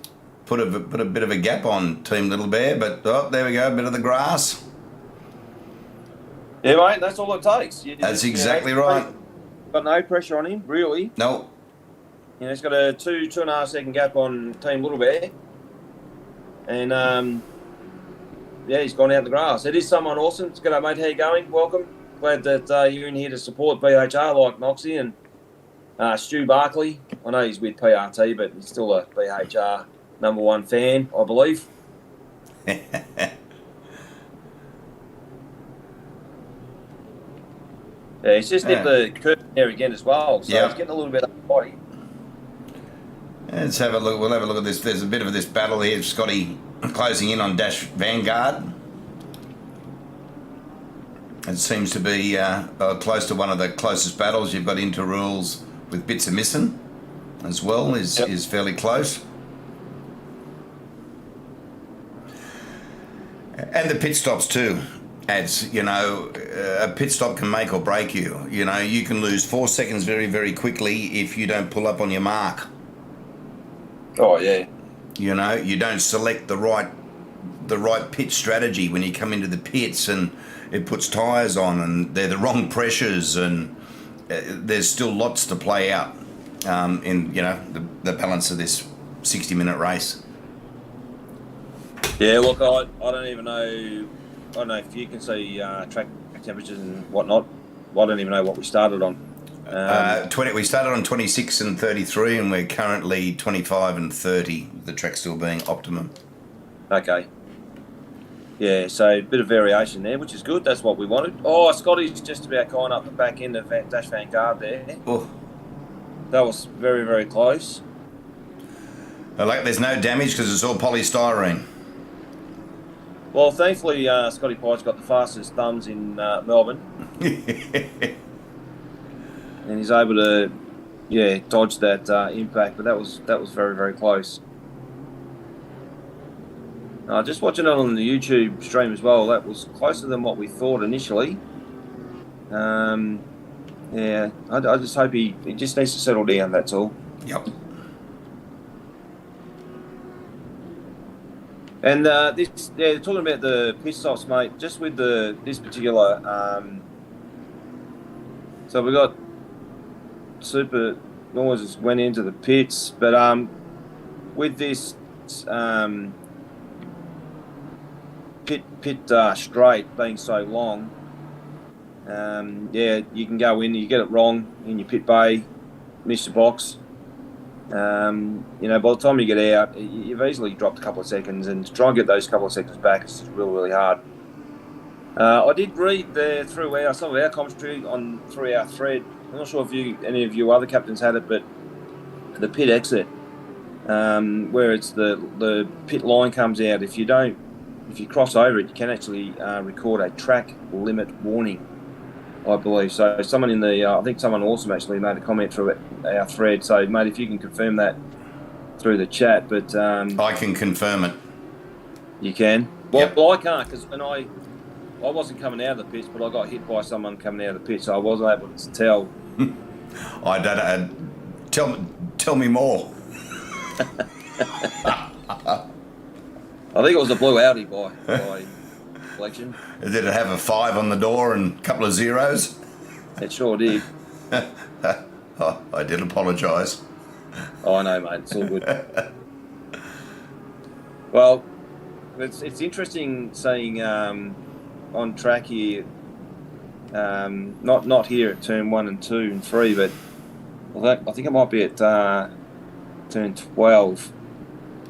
put a bit of a gap on Team Little Bear, but there we go, a bit of the grass. Yeah, mate, that's all it takes. That's exactly right. Got no pressure on him, really. No. He's got a 2.5 second gap on Team Little Bear, and he's gone out the grass. It is someone awesome. G'day, mate. How you going? Welcome. Glad that you're in here to support BHR like Moxie and Stu Barkley. I know he's with PRT, but he's still a BHR #1 fan, I believe. Yeah, he's just hit the curve there again as well, so he's getting a little bit up the body. Let's have a look. We'll have a look at this. There's a bit of this battle here. Scotty closing in on Dash Vanguard. It seems to be close to one of the closest battles. You've got Interrules with Bits of Missing as well, is fairly close. And the pit stops too. Adds, a pit stop can make or break you. You can lose 4 seconds very, very quickly if you don't pull up on your mark. Oh yeah. You don't select the right pit strategy when you come into the pits, and it puts tyres on, and they're the wrong pressures, and there's still lots to play out in the balance of this 60-minute race. Yeah, look, I don't even know. I don't know if you can see track temperatures and whatnot. I don't even know what we started on. 20. We started on 26 and 33, and we're currently 25 and 30. The track still being optimum. Okay. Yeah, so a bit of variation there, which is good. That's what we wanted. Oh, Scotty's just about going up the back end of Dash Vanguard there. Oh, That was very, very close. I like there's no damage because it's all polystyrene. Well, thankfully, Scotty Pye's got the fastest thumbs in Melbourne. And he's able to, dodge that impact. But that was very, very close. Just watching it on the YouTube stream as well, that was closer than what we thought initially. I just hope he just needs to settle down, that's all. Yep. And talking about the pit stops, mate, just with this particular, so we got super noises went into the pits, but with this pit straight being so long, you can go in, you get it wrong in your pit bay, miss your box. By the time you get out, you've easily dropped a couple of seconds, and to try and get those couple of seconds back is really, really hard. I did read there some of our commentary through our thread. I'm not sure if any of you other captains had it, but the pit exit, where it's the pit line comes out, if you cross over it, you can actually record a track limit warning, I believe. So someone I think someone awesome actually made a comment through our thread. So, mate, if you can confirm that through the chat. But I can confirm it. You can? Well, Yep. I can't, because when I wasn't coming out of the pits, but I got hit by someone coming out of the pit, so I wasn't able to tell. I don't. Tell me more. I think it was a blue Audi by collection. Did it have a 5 on the door and a couple of zeros? It sure did. Oh, I did apologise. Oh, I know, mate. It's all good. Well, it's interesting seeing on track here, not here at turn 1 and 2 and 3, but I think it might be at turn 12.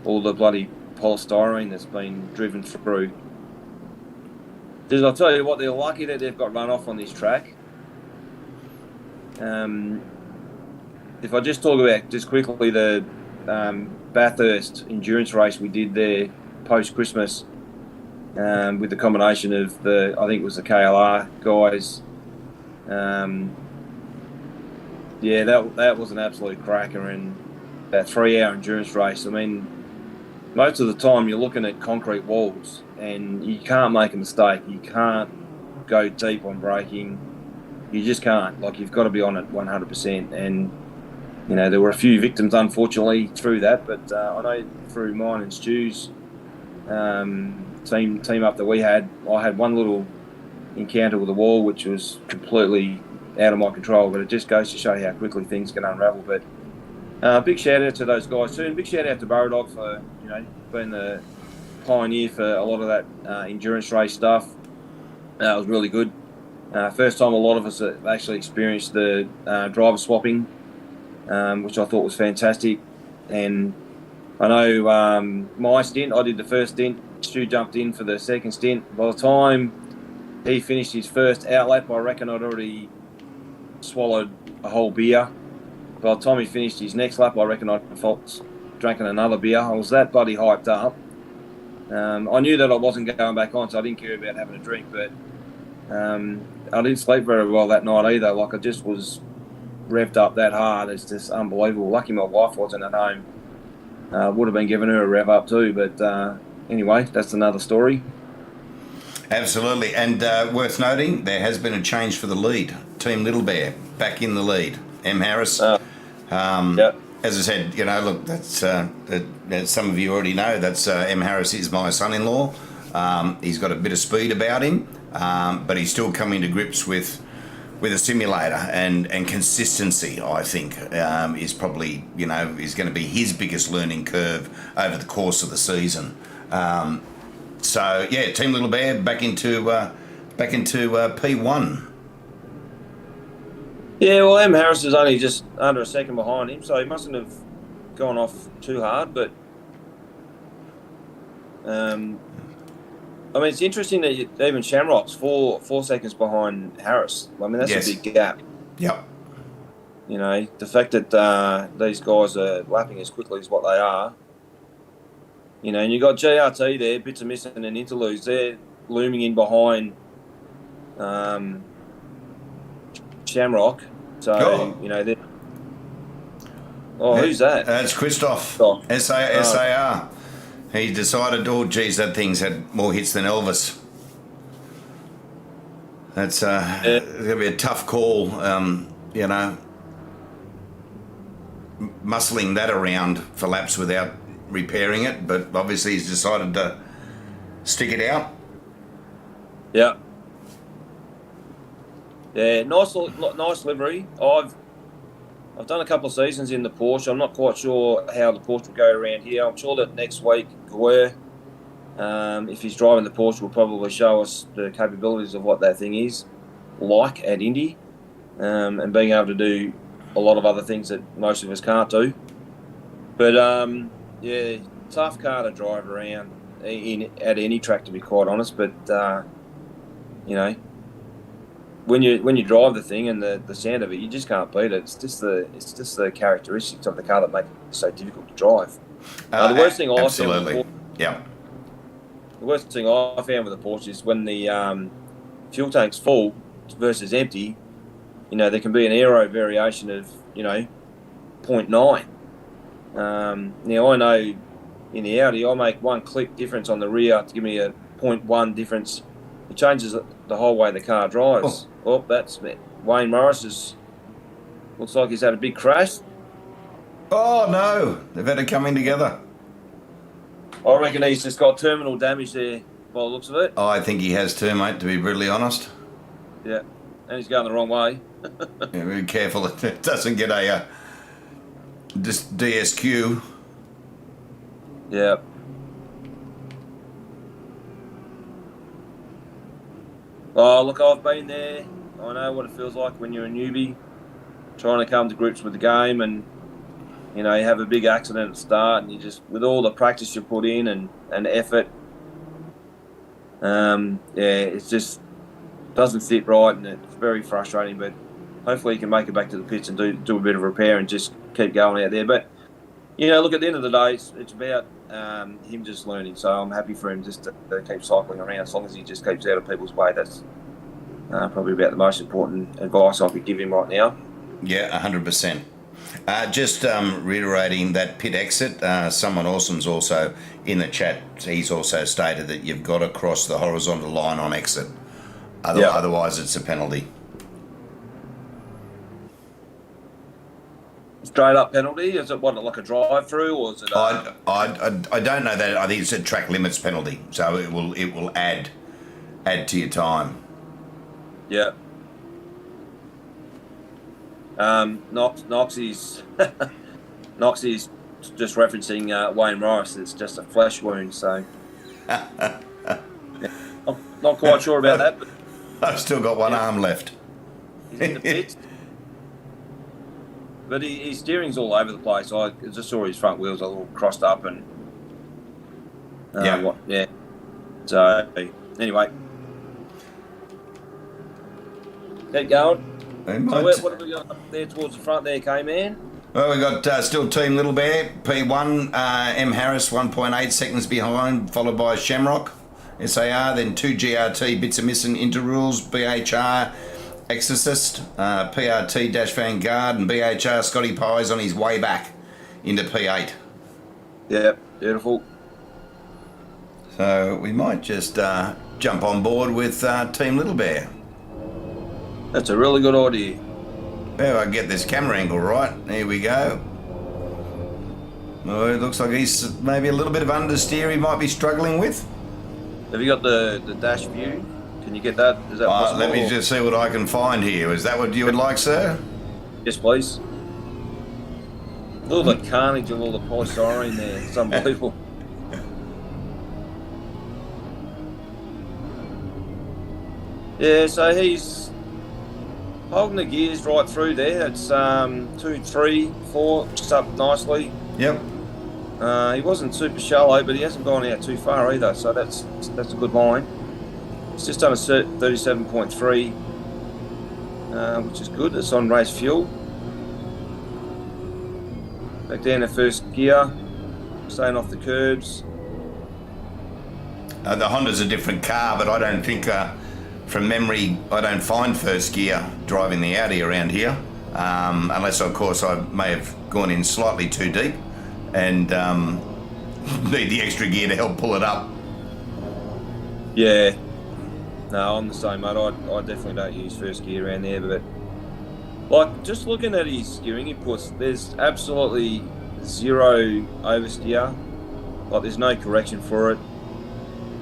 All the bloody polystyrene that's been driven through. I'll tell you what, they're lucky that they've got run off on this track. If I just talk about just quickly the Bathurst endurance race we did there post Christmas, with the combination of I think it was the KLR guys. That was an absolute cracker, and that 3-hour endurance race. I mean, most of the time you're looking at concrete walls and you can't make a mistake. You can't go deep on braking. You just can't. Like, you've got to be on it 100%. And, there were a few victims, unfortunately, through that. But I know through mine and Stu's team up that we had, I had one little encounter with a wall which was completely out of my control. But it just goes to show how quickly things can unravel. But big shout out to those guys too, and big shout out to Burradog for being the pioneer for a lot of that endurance race stuff. It was really good. First time a lot of us have actually experienced the driver swapping, which I thought was fantastic. And I know my stint, I did the first stint. Stu jumped in for the second stint. By the time he finished his first outlap, I reckon I'd already swallowed a whole beer. By the time he finished his next lap, I reckon I'd drinking another beer. I was that bloody hyped up. I knew that I wasn't going back on, so I didn't care about having a drink. But I didn't sleep very well that night either. Like, I just was revved up that hard. It's just unbelievable. Lucky my wife wasn't at home. Would have been giving her a rev up too. But anyway, that's another story. Absolutely. And worth noting, there has been a change for the lead. Team Little Bear back in the lead. M. Harris. Yep. As I said, look, that's as some of you already know, that's M. Harris is my son-in-law. He's got a bit of speed about him, but he's still coming to grips with a simulator, and consistency, I think, is probably, is going to be his biggest learning curve over the course of the season. So yeah, Team Little Bear back into P1. Yeah, well, M. Harris is only just under a second behind him, so he mustn't have gone off too hard. But I mean, it's interesting that even Shamrock's 4 seconds behind Harris. I mean, that's Yes. a big gap. Yep. You know, the fact that these guys are lapping as quickly as what they are. You know, and you got GRT there, bits of missing and interludes. They're looming in behind Shamrock. So, you know, they're... Oh, who's that? That's Christoph. Oh. SAR. He decided, oh, geez, that thing's had more hits than Elvis. That's going to be a tough call, you know, muscling that around for laps without repairing it. But obviously he's decided to stick it out. Yeah. Yeah, nice livery. I've done a couple of seasons in the Porsche. I'm not quite sure how the Porsche will go around here. I'm sure that next week, Guer, if he's driving the Porsche, will probably show us the capabilities of what that thing is like at Indy, and being able to do a lot of other things that most of us can't do. But yeah, tough car to drive around at any track, to be quite honest. But you know, when you drive the thing and the sound of it, you just can't beat it. It's just the characteristics of the car that make it so difficult to drive. The worst thing I found with the worst thing I found with the Porsche is when the fuel tank's full versus empty. You know, there can be an aero variation of 0.9. Now I know in the Audi I make one click difference on the rear to give me a 0.1 difference. It changes the whole way the car drives. Oh, that's Wayne Morris looks like he's had a big crash. Oh no, they've had to come in together. I reckon he's just got terminal damage there by the looks of it. I think he has too, mate, to be brutally honest. Yeah, and he's going the wrong way. Yeah, be careful that it doesn't get a DSQ. Yeah. Oh, look, I've been there. I know what it feels like when you're a newbie, trying to come to grips with the game, and you know, you have a big accident at the start, and you just, with all the practice you put in and effort, yeah, it just doesn't sit right, and it's very frustrating. But hopefully, you can make it back to the pits and do a bit of repair and just keep going out there. But you know, look, at the end of the day, it's about him just learning. So I'm happy for him just to keep cycling around. As long as he just keeps out of people's way, that's probably about the most important advice I could give him right now. Yeah, 100%. Just reiterating that pit exit, someone awesome's also in the chat. He's also stated that you've got to cross the horizontal line on exit. Otherwise, it's a penalty. Straight up penalty? Is it what, like a drive through, or is it? I don't know that. I think it's a track limits penalty, so it will add to your time. Yeah. Noxie's Noxie's just referencing Wayne Morris. It's just a flesh wound, so yeah. I'm not quite sure about that. But I've still got one arm left. he's in the pits. But his steering's all over the place. I just saw his front wheels a little crossed up, and yeah. So anyway, keep going. So what have we got up there towards the front there, K-Man? Well, we've got still Team Little Bear, P1, M. Harris 1.8 seconds behind, followed by Shamrock, SAR, then 2 GRT, Bits of Missing, Interrules, BHR, Exorcist, PRT, Dash Vanguard, and BHR, Scotty Pye's on his way back into P8. Yeah, beautiful. So we might just jump on board with Team Little Bear. That's a really good idea. Well, I get this camera angle right. Here we go. Oh, it looks like he's maybe a little bit of understeer he might be struggling with. Have you got the dash view? Can you get that? Is that possible? Let me just see what I can find here. Is that what you would like, sir? Yes, please. Look at the carnage of all the polystyrene there. It's unbelievable. Yeah, so he's holding the gears right through there. It's 2, 3, 4, just up nicely. Yep. He wasn't super shallow, but he hasn't gone out too far either, so that's a good line. It's just done a 37.3, which is good. It's on race fuel. Back down to first gear, staying off the curbs. The Honda's a different car, but I don't think, from memory, I don't find first gear driving the Audi around here, unless, of course, I may have gone in slightly too deep and need the extra gear to help pull it up. Yeah. No, I'm the same, mate. I definitely don't use first gear around there, but like just looking at his steering inputs, there's absolutely zero oversteer. Like there's no correction for it.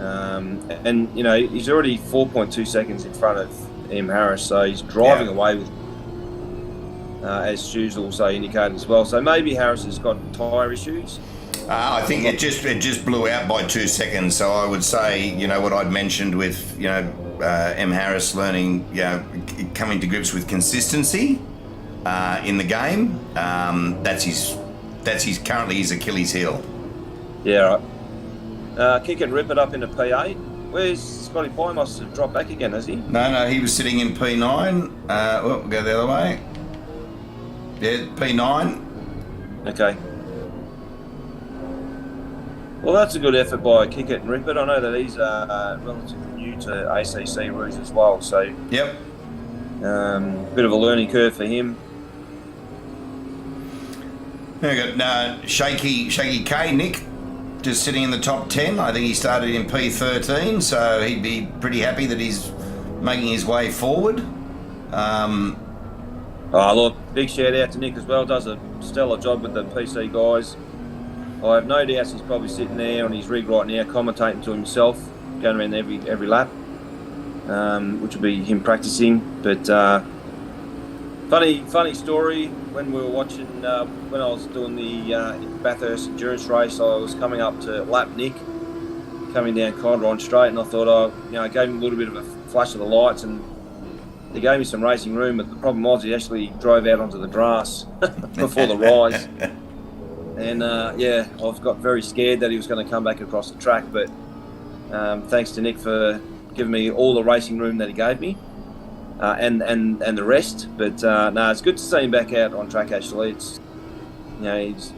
And you know, he's already 4.2 seconds in front of M. Harris, so he's driving away with, as Stu's also indicated as well. So maybe Harris has got tyre issues. I think it just blew out by 2 seconds. So I would say, you know, what I'd mentioned with, you know, M. Harris learning, you know, coming to grips with consistency in the game. That's his currently his Achilles heel. Yeah, right. Kick and rip it up into P8. Where's Scotty Pye? Must have dropped back again, has he? No, he was sitting in P9. We'll go the other way. Yeah, P9. Okay. Well, that's a good effort by Kick It and Rip It. I know that he's relatively new to ACC rules as well, so Yep. bit of a learning curve for him. We got Shaky K, Nick, just sitting in the top 10. I think he started in P13, so he'd be pretty happy that he's making his way forward. Oh, look, big shout out to Nick as well. Does a stellar job with the PC guys. I have no doubt he's probably sitting there on his rig right now, commentating to himself, going around every lap, which will be him practicing. But funny story. When we were watching, when I was doing the Bathurst endurance race, I was coming up to lap Nick, coming down Condron Straight, and I thought I gave him a little bit of a flash of the lights, and he gave me some racing room. But the problem was he actually drove out onto the grass before the rise. And I've got very scared that he was going to come back across the track, but thanks to Nick for giving me all the racing room that he gave me, and the rest. But it's good to see him back out on track. Actually, it's he's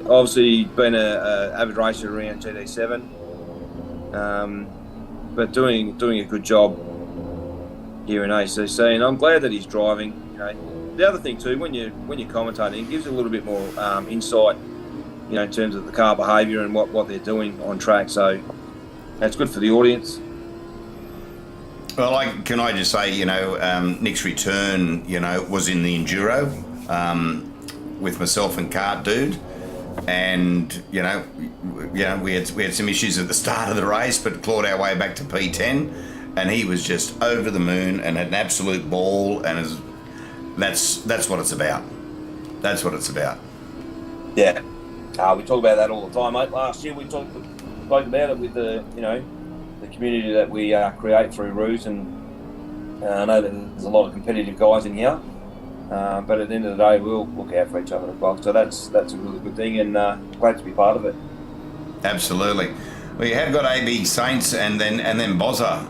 obviously been a avid racer around GT7, but doing a good job here in ACC, and I'm glad that he's driving. The other thing too, when you're commentating, it gives a little bit more insight. In terms of the car behaviour and what they're doing on track. So that's good for the audience. Well, can I just say, Nick's return, was in the Enduro with myself and Kart Dude. And, we had some issues at the start of the race, but clawed our way back to P10. And he was just over the moon and had an absolute ball. And that's what it's about. That's what it's about. Yeah. We talk about that all the time, mate. Last year we spoke about it with the community that we create through Ruse, and I know that there's a lot of competitive guys in here, but at the end of the day, we'll look out for each other as well. So that's a really good thing, and glad to be part of it. Absolutely. Well, you have got AB Saints and then Bozza.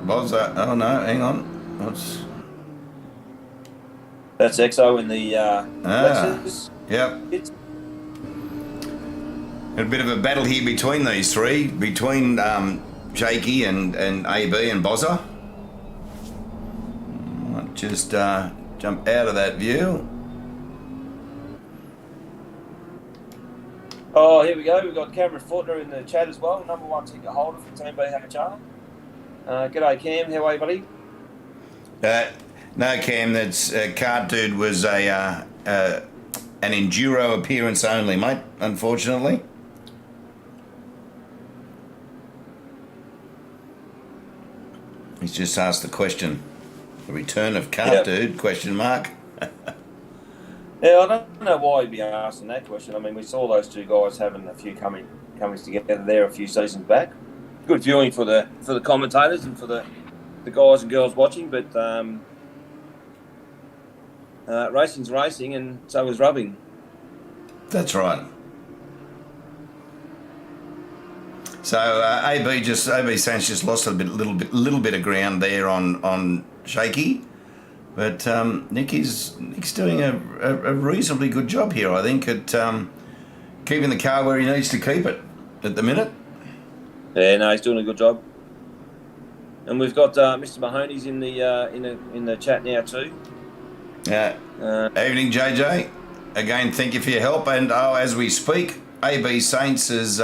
Oh no, hang on. That's EXO in the Lexus. Yep. A bit of a battle here between these three, between Shaky and AB and Bozza. Might just jump out of that view. Oh, here we go. We've got Cameron Fortner in the chat as well, number one ticket holder for Team BHR. G'day, Cam. How are you, buddy? No, Cam. That's Kart Dude was an enduro appearance only, mate. Unfortunately. He's just asked the question. The return of Kart Dude, question mark. Yeah, I don't know why he'd be asking that question. I mean, we saw those two guys having a few comings together there a few seasons back. Good viewing for the commentators and for the guys and girls watching, but racing's racing, and so is rubbing. That's right. So AB Saints just lost a little bit of ground there on Shaky, but Nick's doing a reasonably good job here, I think, at keeping the car where he needs to keep it at the minute. Yeah, no, he's doing a good job. And we've got Mr. Mahoney's in the chat now too. Yeah. Evening, JJ. Again, thank you for your help. And as we speak, AB Saints has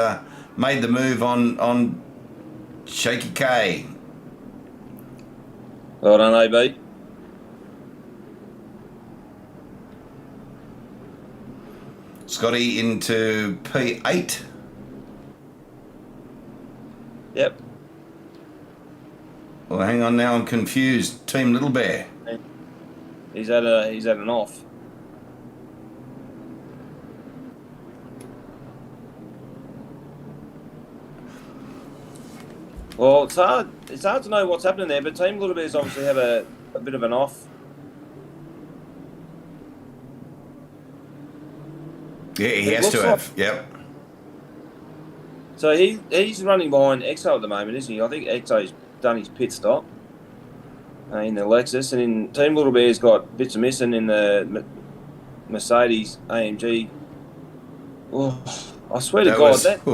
made the move on Shaky K. Well done, AB. Scotty into P8. Yep. Well, hang on now, I'm confused. Team Little Bear. He's had an off. Well, it's hard to know what's happening there, but Team Little Bears obviously have a bit of an off. Yeah, he has to have. Yep. So he's running behind Exo at the moment, isn't he? I think Exo's done his pit stop in the Lexus, and in Team Little Bear's got bits of missing in the Mercedes AMG. Oh, I swear to God, that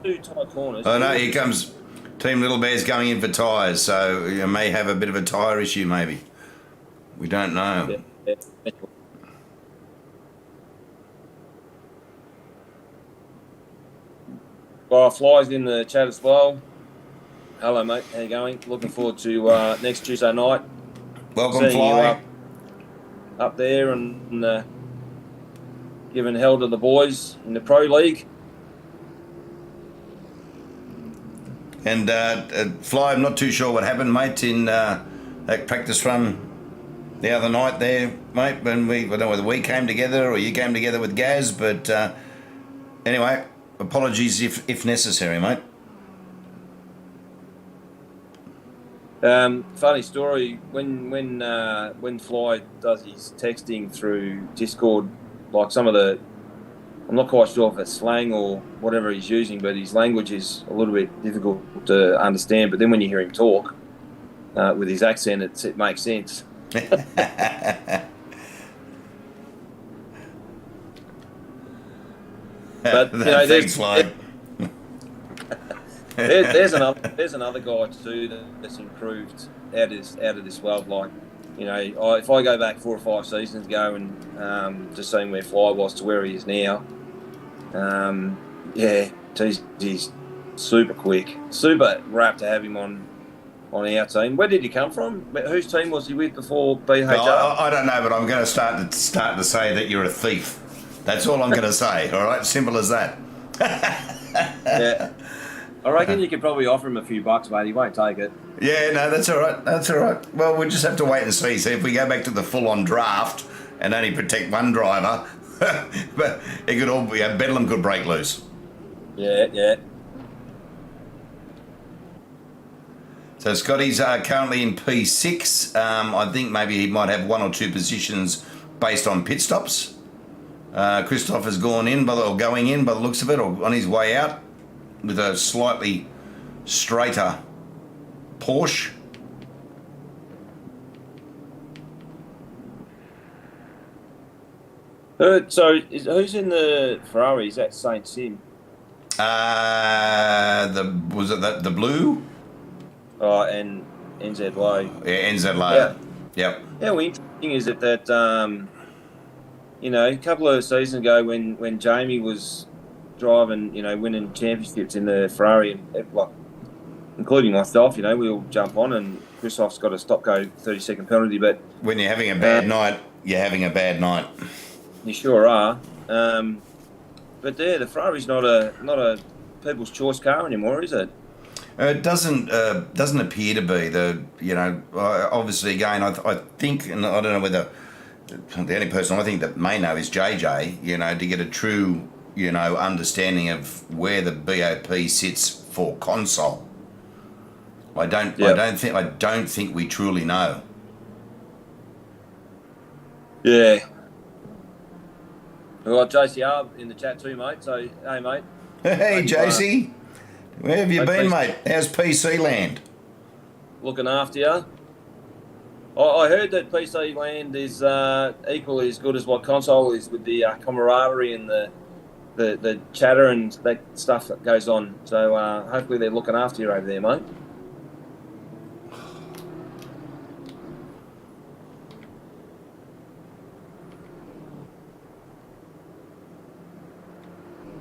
two tight corners. Oh no, here comes Team Little Bear's going in for tyres, so you may have a bit of a tyre issue, maybe. We don't know. Yeah. Fly's in the chat as well. Hello, mate. How you going? Looking forward to next Tuesday night. Welcome, seeing Fly. you up there and giving hell to the boys in the Pro League. And Fly, I'm not too sure what happened, mate, in that practice run the other night there, mate, when I don't know whether we came together or you came together with Gaz, but anyway, apologies if necessary, mate. Funny story, when Fly does his texting through Discord, like some of the, I'm not quite sure if it's slang or whatever he's using, but his language is a little bit difficult to understand. But then when you hear him talk with his accent, it makes sense. But you know, thanks, Fly. there's another guy too that's improved out of this world. Like, you know, if I go back 4 or 5 seasons ago and just seeing where Fly was to where he is now, yeah, he's super quick, super rapt to have him on our team. Where did he come from? Whose team was he with before BHR? I don't know, but I'm going to start to say that you're a thief. That's all I'm going to say. All right, simple as that. Yeah. I reckon you could probably offer him a few bucks, mate. He won't take it. Yeah, no, that's all right. That's all right. Well, we'll just have to wait and see. See if we go back to the full-on draft and only protect one driver, but it could all be Bedlam could break loose. Yeah. So Scotty's currently in P6. I think maybe he might have 1 or 2 positions based on pit stops. Christoph has going in by the looks of it, or on his way out, with a slightly straighter Porsche. So who's in the Ferrari? Is that Saint Sim? The blue? Oh, and NZ Low. Yeah, NZ Low. Yeah. Yep. How interesting is it that you know, a couple of seasons ago when Jamie was driving, you know, winning championships in the Ferrari, and like, including myself, you know, we all jump on, and Christoph's got a stop-go 30-second penalty. But when you're having a bad night, you're having a bad night. You sure are. But there, the Ferrari's not a people's choice car anymore, is it? It doesn't appear to be. Obviously, again, I think, and I don't know whether the only person I think that may know is JJ. You know, to get a true, understanding of where the BOP sits for console. I don't think we truly know. Yeah. We've got JCR in the chat too, mate. So, hey, mate. Hey, JC. Where have you Hey, been, PC. mate? How's PC land? Looking after you. I heard that PC land is equally as good as what console is with the camaraderie and the chatter and that stuff that goes on. So hopefully they're looking after you over there, mate.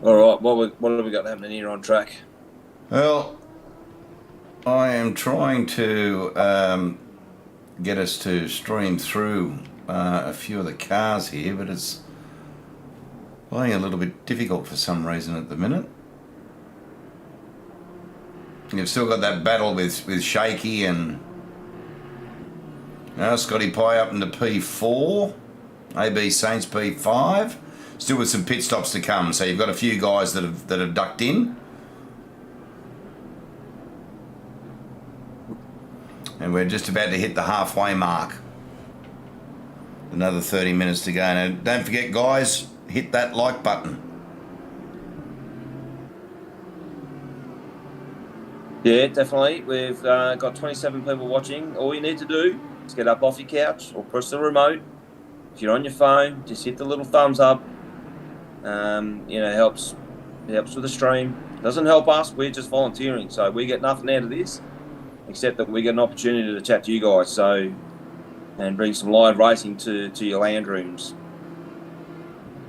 All right, what have we got happening here on track? Well, I am trying to get us to stream through a few of the cars here, but it's playing a little bit difficult for some reason at the minute. You've still got that battle with Shaky and Scotty Pie up into P4, AB Saints P5, still with some pit stops to come. So you've got a few guys that have ducked in. And we're just about to hit the halfway mark. Another 30 minutes to go. Now, don't forget, guys, hit that like button. Yeah, definitely. We've got 27 people watching. All you need to do is get up off your couch or press the remote. If you're on your phone, just hit the little thumbs up. Helps with the stream. Doesn't help us. We're just volunteering, so we get nothing out of this, except that we get an opportunity to chat to you guys. And bring some live racing to your land rooms.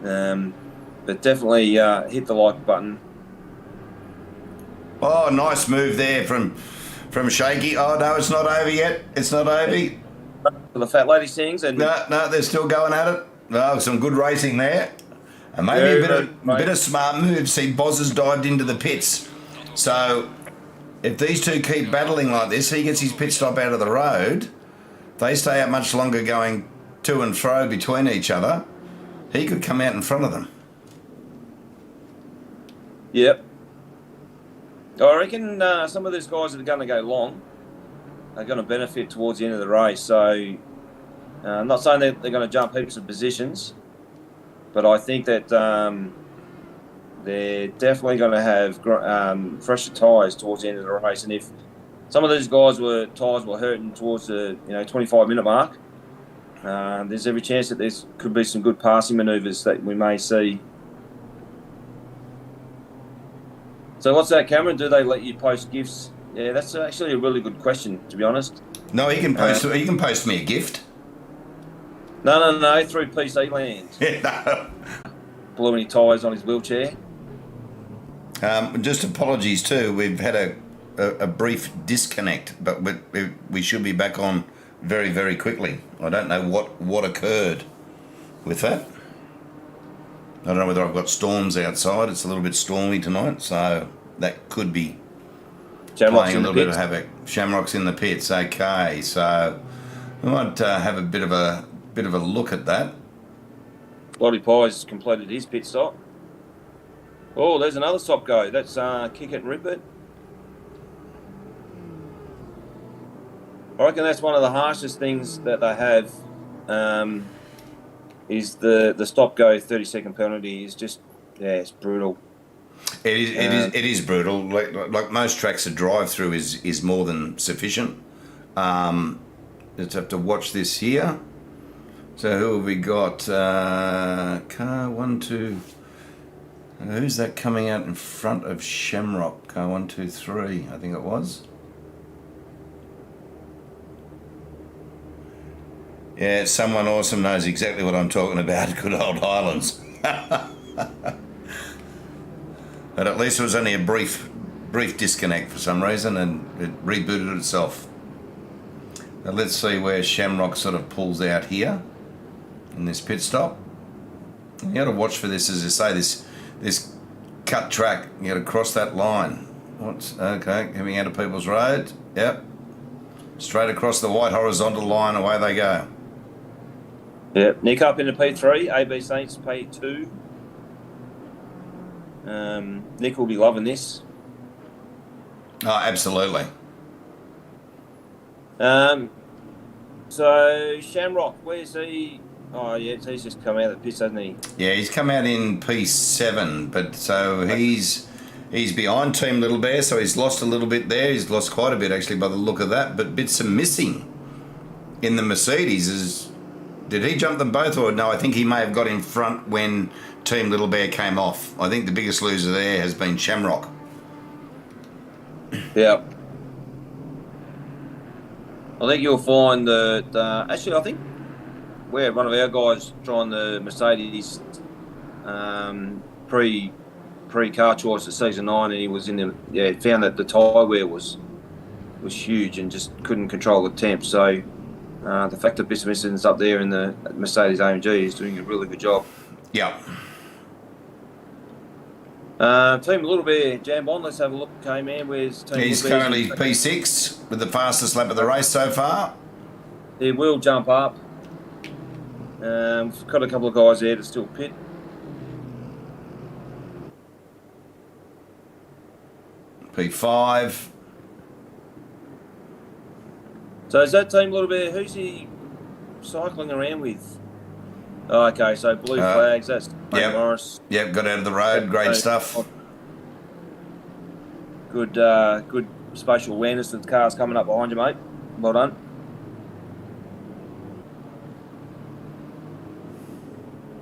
But definitely hit the like button. Oh, nice move there from Shaky. Oh, no, it's not over yet. It's not over. For the fat lady sings and No, they're still going at it. Oh, some good racing there. And maybe a bit of smart moves. See, Boz has dived into the pits. So if these two keep battling like this, he gets his pit stop out of the road. They stay out much longer going to and fro between each other. He could come out in front of them. Yep. I reckon some of these guys that are going to go long are going to benefit towards the end of the race. So I'm not saying that they're going to jump heaps of positions, but I think that they're definitely going to have fresher tyres towards the end of the race. And if some of these guys tyres were hurting towards the 25-minute mark, there's every chance that there could be some good passing manoeuvres that we may see. So what's that, Cameron? Do they let you post gifts? Yeah, that's actually a really good question, to be honest. No, he can post. He can post me a gift. No, through PC land. No. Blew any tyres on his wheelchair. Just apologies too. We've had a brief disconnect, but we should be back on very, very quickly. I don't know what occurred with that. I don't know whether I've got storms outside. It's a little bit stormy tonight, so that could be playing a little bit of havoc. Shamrock's in the pits. Okay, so we might have a bit of a look at that. Lottie Pie's completed his pit stop. Oh, there's another stop go. That's Kick It and Rip It. I reckon that's one of the harshest things that they have. Is the stop go 30-second penalty is just it's brutal. It is brutal. Like most tracks, a drive through is more than sufficient. Let's have to watch this here. So who have we got? Car 1, 2. Who's that coming out in front of Shamrock? Car 1, 2, 3. I think it was. Yeah, someone awesome knows exactly what I'm talking about. Good old Highlands. But at least it was only a brief disconnect for some reason, and it rebooted itself. Now let's see where Shamrock sort of pulls out here in this pit stop. You got to watch for this, as I say, this cut track. You got to cross that line. Okay? Coming out of People's Road. Yep. Straight across the white horizontal line. Away they go. Yep. Nick up into P3. AB Saints P2. Nick will be loving this. Oh, absolutely. So Shamrock, where's he? Oh, yeah, he's just come out of the pits, hasn't he? Yeah, he's come out in P7, but so he's He's behind Team Little Bear, so he's lost a little bit there. He's lost quite a bit, actually, by the look of that. But bits are missing in the Mercedes. Did he jump them both, or no? I think he may have got in front when Team Little Bear came off. I think the biggest loser there has been Shamrock. Yeah. I think you'll find that, actually, I think where one of our guys trying the Mercedes pre-car choice at season 9, and he was found that the tyre wear was huge and just couldn't control the temp. So the fact that Bismusen's up there in the Mercedes AMG is doing a really good job. Yeah. Team Little Bear, Jambon, let's have a look. Okay, man, where's Team He's Little Bear? currently P6 with the fastest lap of the race so far. He will jump up. We've got a couple of guys there to still pit. P5. So is that Team Little Bear? Who's he cycling around with? Oh, okay, so blue flags. That's Yep. Morris. Yep, got out of the road. Great stuff. Good spatial awareness of the cars coming up behind you, mate. Well done.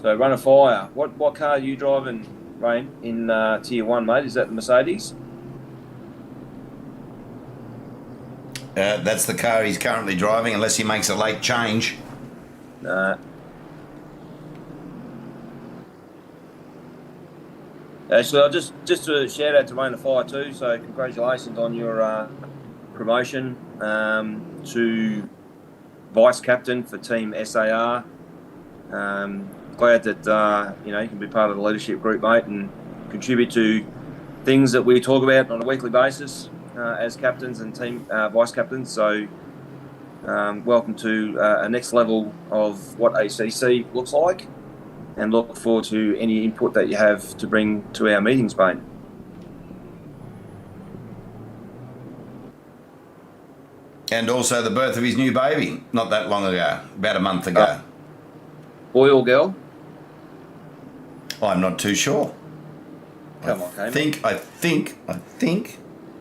So run a fire. What car are you driving, Rain, in Tier 1, mate? Is that the Mercedes? That's the car he's currently driving, unless he makes a late change. Nah. Actually, I'll just a shout out to Rain of Fire too. So congratulations on your promotion to vice captain for Team SAR. Glad that you can be part of the leadership group, mate, and contribute to things that we talk about on a weekly basis as captains and team vice captains. So welcome to a next level of what ACC looks like, and look forward to any input that you have to bring to our meetings, mate. And also the birth of his new baby, not that long ago, about a month ago. Boy or girl? I'm not too sure. Come on, I think,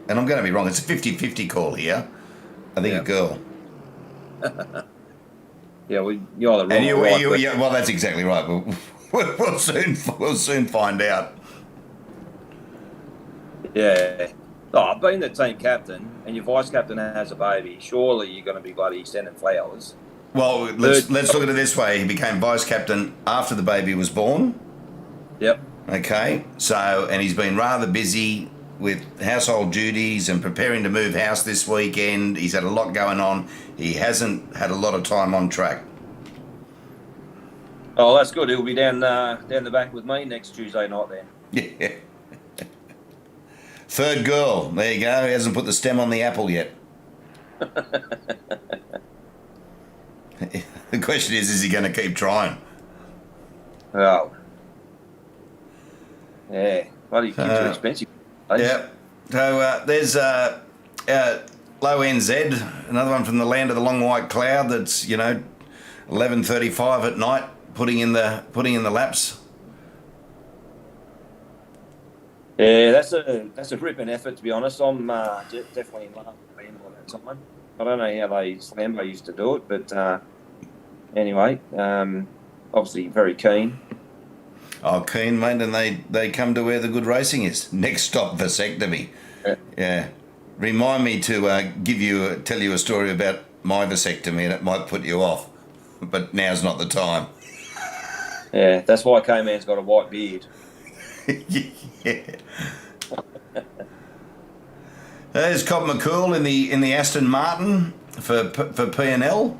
and I'm going to be wrong, it's a 50-50 call here. I think a girl. Yeah, you're the wrong. And right, yeah, well, that's exactly right. We'll soon find out. Yeah. Oh, being the team captain and your vice captain has a baby, surely you're going to be bloody sending flowers. Well, let's look at it this way. He became vice captain after the baby was born. Yep. Okay, and he's been rather busy with household duties and preparing to move house this weekend. He's had a lot going on. He hasn't had a lot of time on track. Oh, that's good. He'll be down the back with me next Tuesday night then. Yeah. Third girl. There you go. He hasn't put the stem on the apple yet. The question is he going to keep trying? Oh. Yeah. Bloody kids are expensive. Yeah. So there's Low NZ, another one from the land of the long white cloud. That's 11:35 at night, putting in the laps. Yeah, that's a ripping effort, to be honest. I'm definitely in love with being on that time. I don't know how Slambo used to do it, but anyway, obviously very keen. Oh, keen, mate, and they come to where the good racing is. Next stop, vasectomy. Yeah. Remind me to tell you a story about my vasectomy, and it might put you off, but now's not the time. Yeah, that's why K-Man's got a white beard. Yeah. There's Cobb McCool in the Aston Martin for P&L.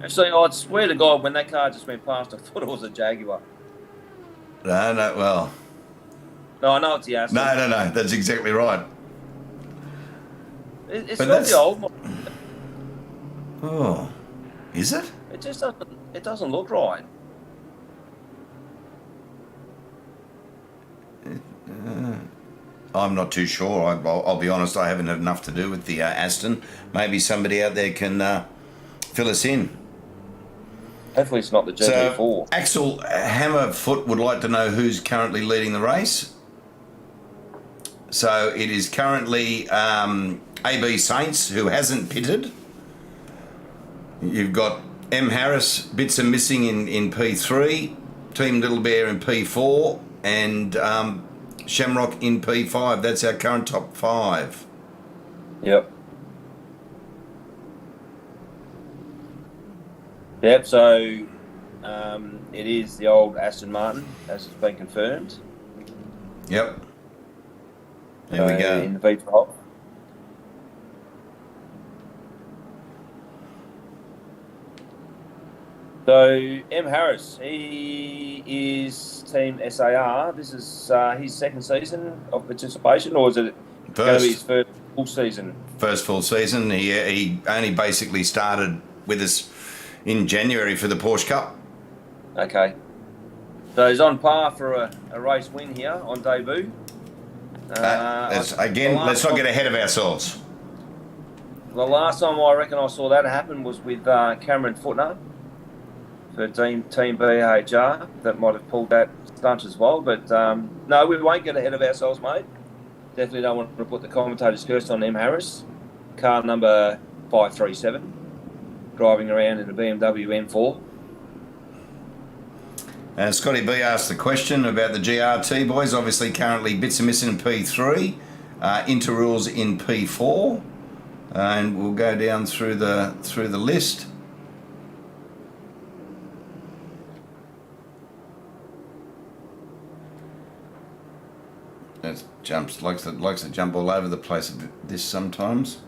Actually, I swear to God, when that car just went past, I thought it was a Jaguar. No, well. No, I know it's the Aston. No, that's exactly right. It's not the old one. Oh, is it? It just doesn't look right. I'm not too sure. I'll be honest, I haven't had enough to do with the Aston. Maybe somebody out there can fill us in. Hopefully it's not the So GT4. Axel Hammerfoot would like to know who's currently leading the race. So it is currently AB Saints, who hasn't pitted. You've got M Harris, bits are missing in P3, Team Little Bear in P4, and Shamrock in P5. That's our current top 5. Yep. Yep, so it is the old Aston Martin, as it's been confirmed. Yep. There we go. In the V12. So, M. Harris, he is Team SAR. This is his second season of participation, or is it going to be his first full season? First full season. He only basically started with us in January for the Porsche Cup. Okay. So he's on par for a race win here on debut. Again, let's not get ahead of ourselves. The last time I reckon I saw that happen was with Cameron Footner for Team BHR. That might have pulled that stunt as well. But no, we won't get ahead of ourselves, mate. Definitely don't want to put the commentator's curse on M. Harris. Car number 537. Driving around in a BMW M4. Scotty B asked the question about the GRT boys. Obviously, currently bits are missing in P3, Interrules in P4, and we'll go down through the list. That likes to jump all over the place. This sometimes.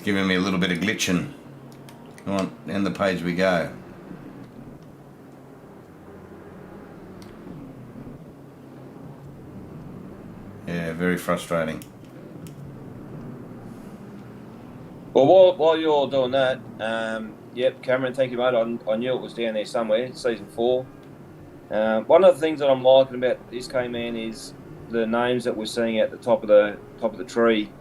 Giving me a little bit of glitching. Come on, down the page we go. Yeah, very frustrating. Well, while you're doing that, yep, Cameron, thank you, mate. I knew it was down there somewhere, season 4. One of the things that I'm liking about this K-Man is the names that we're seeing at the top of the tree.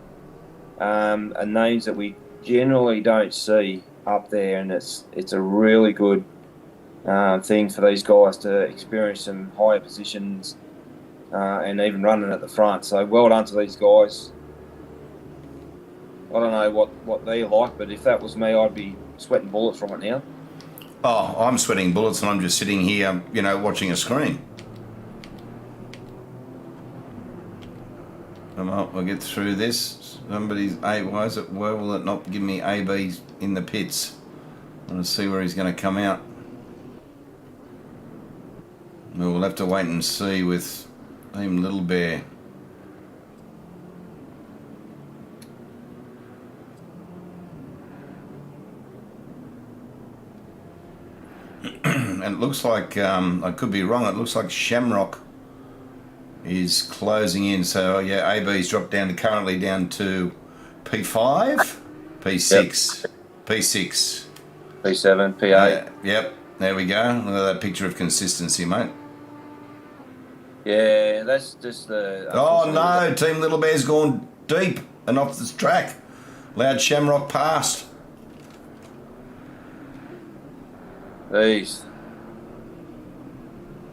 Are names that we generally don't see up there, and it's a really good thing for these guys to experience some higher positions and even running at the front. So well done to these guys. I don't know what they're like, but if that was me, I'd be sweating bullets from it now. Oh, I'm sweating bullets and I'm just sitting here, watching a screen. Come on, we'll get through this. Somebody's why will it not give me AB in the pits? I want to see where he's going to come out. We'll have to wait and see with Team Little Bear. And it looks like, I could be wrong, it looks like Shamrock is closing in. So yeah, AB's dropped down currently down to P5, P6, yep. P6, P7, P8. Yep, there we go. Look at that picture of consistency, mate. Yeah, that's just the... Oh no, Team Little Bear's gone deep and off this track. Allowed Shamrock past. Jeez.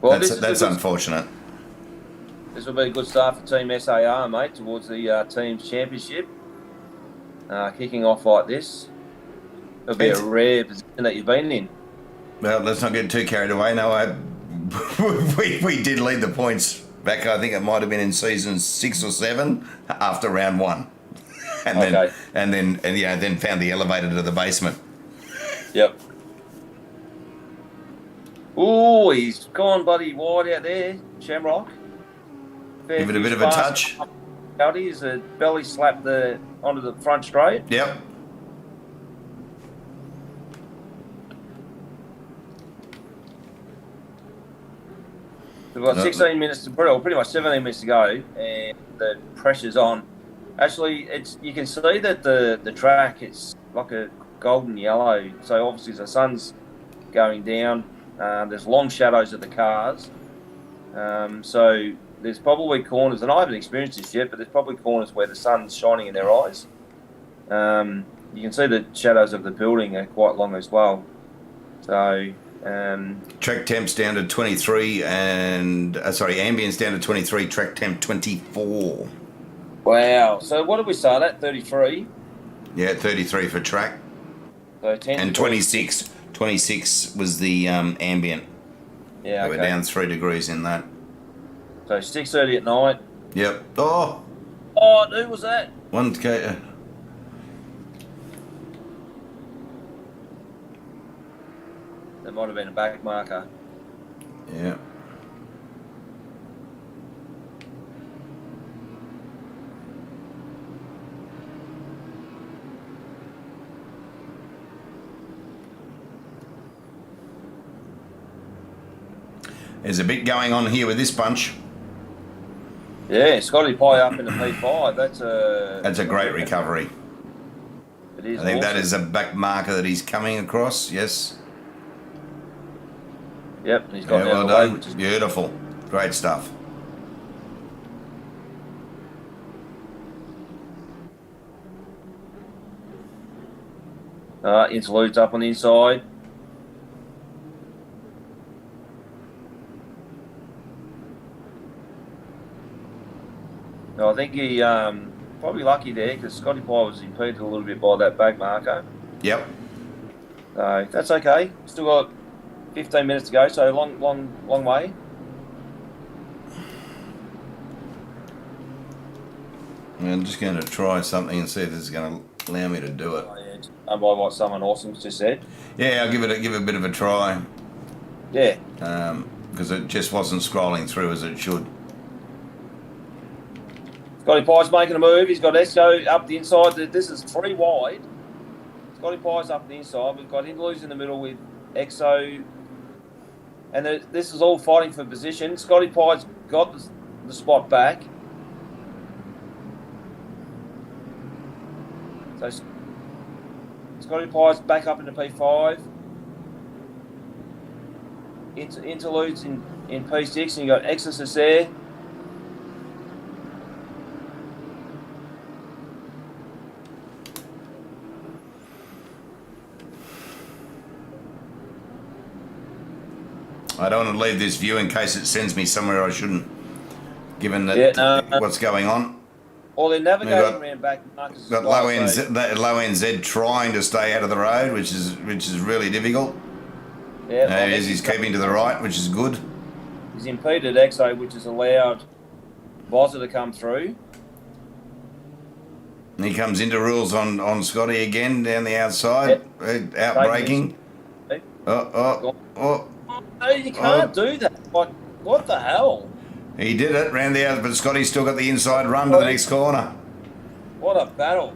Well, that's unfortunate. This will be a good start for Team SAR, mate, towards the team's championship. Kicking off like this. It'll be a rare position that you've been in. Well, let's not get too carried away. No, we did lead the points back. I think it might have been in season 6 or 7 after round 1, and then found the elevator to the basement. Yep. Oh, he's gone bloody wide out there, Shamrock. Give it a bit of a touch. He's a belly slap onto the front straight. Yep. We've got 16 minutes to pretty much 17 minutes to go, and the pressure's on. Actually, you can see that the track, it's like a golden yellow. So obviously the sun's going down. There's long shadows of the cars. So there's probably corners, and I haven't experienced this yet, but there's probably corners where the sun's shining in their eyes. You can see the shadows of the building are quite long as well. So track temps down to 23 and ambience down to 23, track temp 24. wow. So what did we start at? 33. Yeah, 33 for track. So 10 And 26 was the ambient. Yeah, We're okay. down 3 degrees in that. So 6:30 at night. Yep. Oh, Who was that? 1K. That might have been a back marker. Yeah. There's a bit going on here with this bunch. Yeah, Scotty Pie up in the P5. That's a great recovery. It is. I think that awesome. is a back marker that he's coming across. Yes. Yep, and he's got Yeah, the well other way, done. which is Beautiful. Great stuff. interludes up on the inside. No, I think he probably lucky there because Scotty Pie was impeded a little bit by that back marker. Yep. So that's okay. Still got 15 minutes to go, so long way. I'm just going to try something and see if this is going to allow me to do it. Oh, yeah. Done by what someone awesome's just said. Yeah, I'll give it a bit of a try. Yeah. Because it just wasn't scrolling through as it should. Scotty Pie's making a move. He's got Esco up the inside. This is 3 wide. Scotty Pie's up the inside. We've got Interludes in the middle with Exo. And this is all fighting for position. Scotty Pie's got the spot back. So Scotty Pie's back up into P5. Interludes in P6. And you've got Exorcist there. I don't want to leave this view in case it sends me somewhere I shouldn't, given that what's going on. Well, they're navigating got- around back markers. Got low end Z trying to stay out of the road, which is really difficult. Yeah, As he's keeping to the right, which is good. He's impeded Exo, which has allowed Bozza to come through. And he comes into rules on Scotty again down the outside, out braking. Oh. No, you can't do that. Like, what the hell? He did it, round the out, but Scotty's still got the inside run to the next corner. What a battle.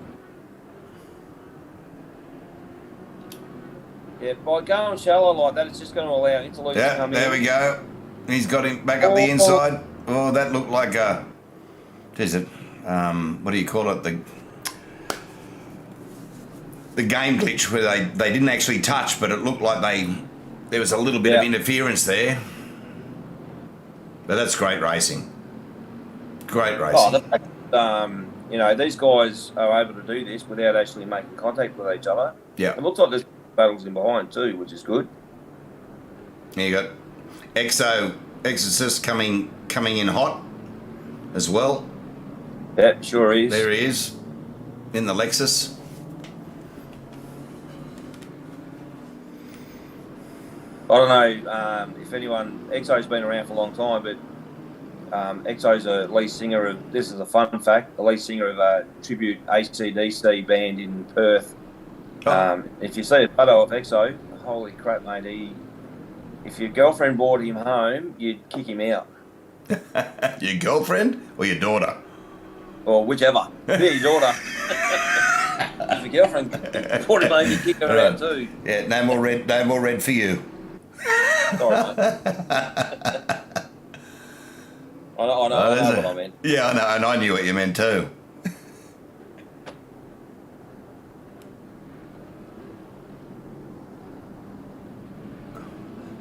Yeah, by going shallow like that, it's just going to allow Interludes to Yeah, come there in. we go. He's got him back up the inside. Oh, that looked like a... Is it? What do you call it? The game glitch where they didn't actually touch, but it looked like there was a little bit of interference there. But that's great racing. Great racing. Oh, the fact, these guys are able to do this without actually making contact with each other. Yeah. It looks like there's battles in behind too, which is good. Here you got Exorcist coming in hot as well. Yeah, sure is. There he is in the Lexus. I don't know if anyone... Exo's been around for a long time, but Exo's a lead singer of... This is a fun fact. The lead singer of a tribute AC/DC band in Perth. If you see a photo of Exo, holy crap, mate, if your girlfriend brought him home, you'd kick him out. Your girlfriend or your daughter? Or whichever. Yeah, your daughter. If your girlfriend brought him home, you'd kick her out too. Yeah, no more red for you. Sorry, mate. I know what I meant. Yeah, I know, and I knew what you meant too.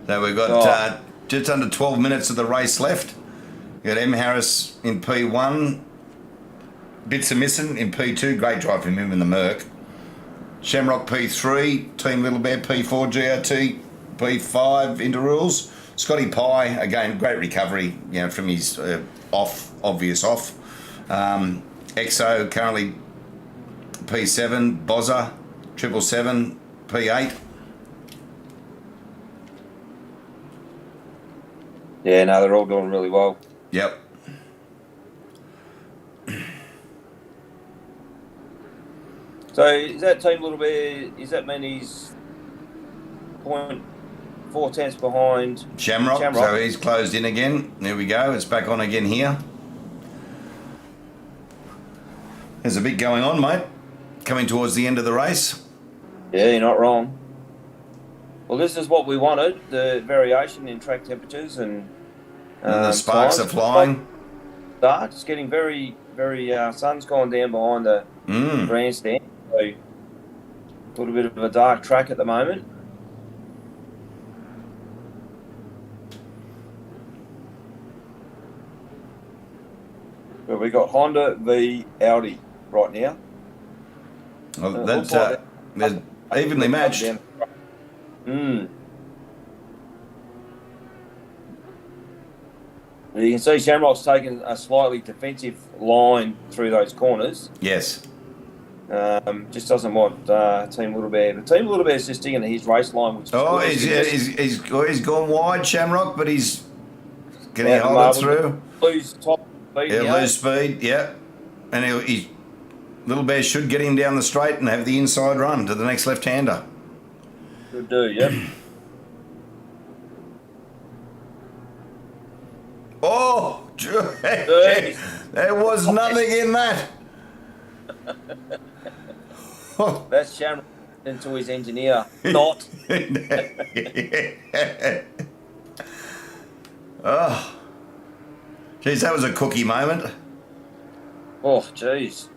So we've got just under 12 minutes of the race left. You got M. Harris in P1. Bits are missing in P2. Great drive from him in the Merc. Shamrock P3. Team Little Bear P4. GRT P5 into rules. Scotty Pye, again, great recovery, from his obvious off. EXO currently P7. Bozza 777 P8. Yeah, no, they're all doing really well. Yep. So is that team a little bit? Is that mean he's 0.4 tenths behind Shamrock? So he's closed in again. There we go. It's back on again here. There's a bit going on, mate. Coming towards the end of the race. Yeah, you're not wrong. Well, this is what we wanted, the variation in track temperatures and the sparks are flying. Dark. It's getting very, very, sun's gone down behind the grandstand. So, a little bit of a dark track at the moment. But we got Honda v Audi right now. Well, that's they're evenly matched. You can see Shamrock's taken a slightly defensive line through those corners. Yes. Just doesn't want Team Little Bear. But Team Little Bear's just sticking to his race line, which is he's gone wide, Shamrock, but can he hold it through? Lose top speed. He'll lose speed, yeah. And Little Bear should get him down the straight and have the inside run to the next left-hander. Could do, yep. Oh, there was nothing in that. That's Shamrock into his engineer. Not. Oh, geez, that was a cookie moment. Oh, jeez.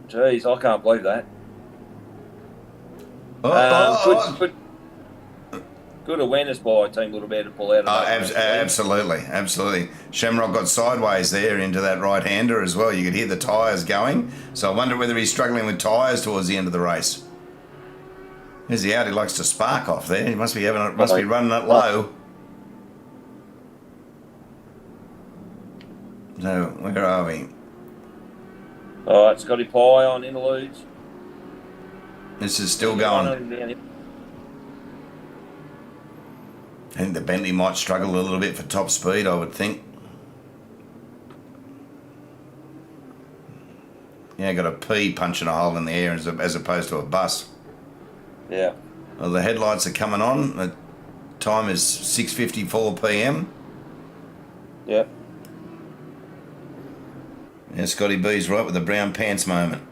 Jeez, I can't believe that. Good awareness by Team Little Bear to pull out. Absolutely. Shamrock got sideways there into that right-hander as well. You could hear the tyres going. So I wonder whether he's struggling with tyres towards the end of the race. There's the Audi likes to spark off there. He must be running it low. So where are we? All right, Scotty Pye on interludes. This is still going. I think the Bentley might struggle a little bit for top speed, I would think. Yeah, got a P punching a hole in the air as opposed to a bus. Yeah. Well, the headlights are coming on. The time is 6:54 p.m. Yeah. Yeah, Scotty B's right with the brown pants moment.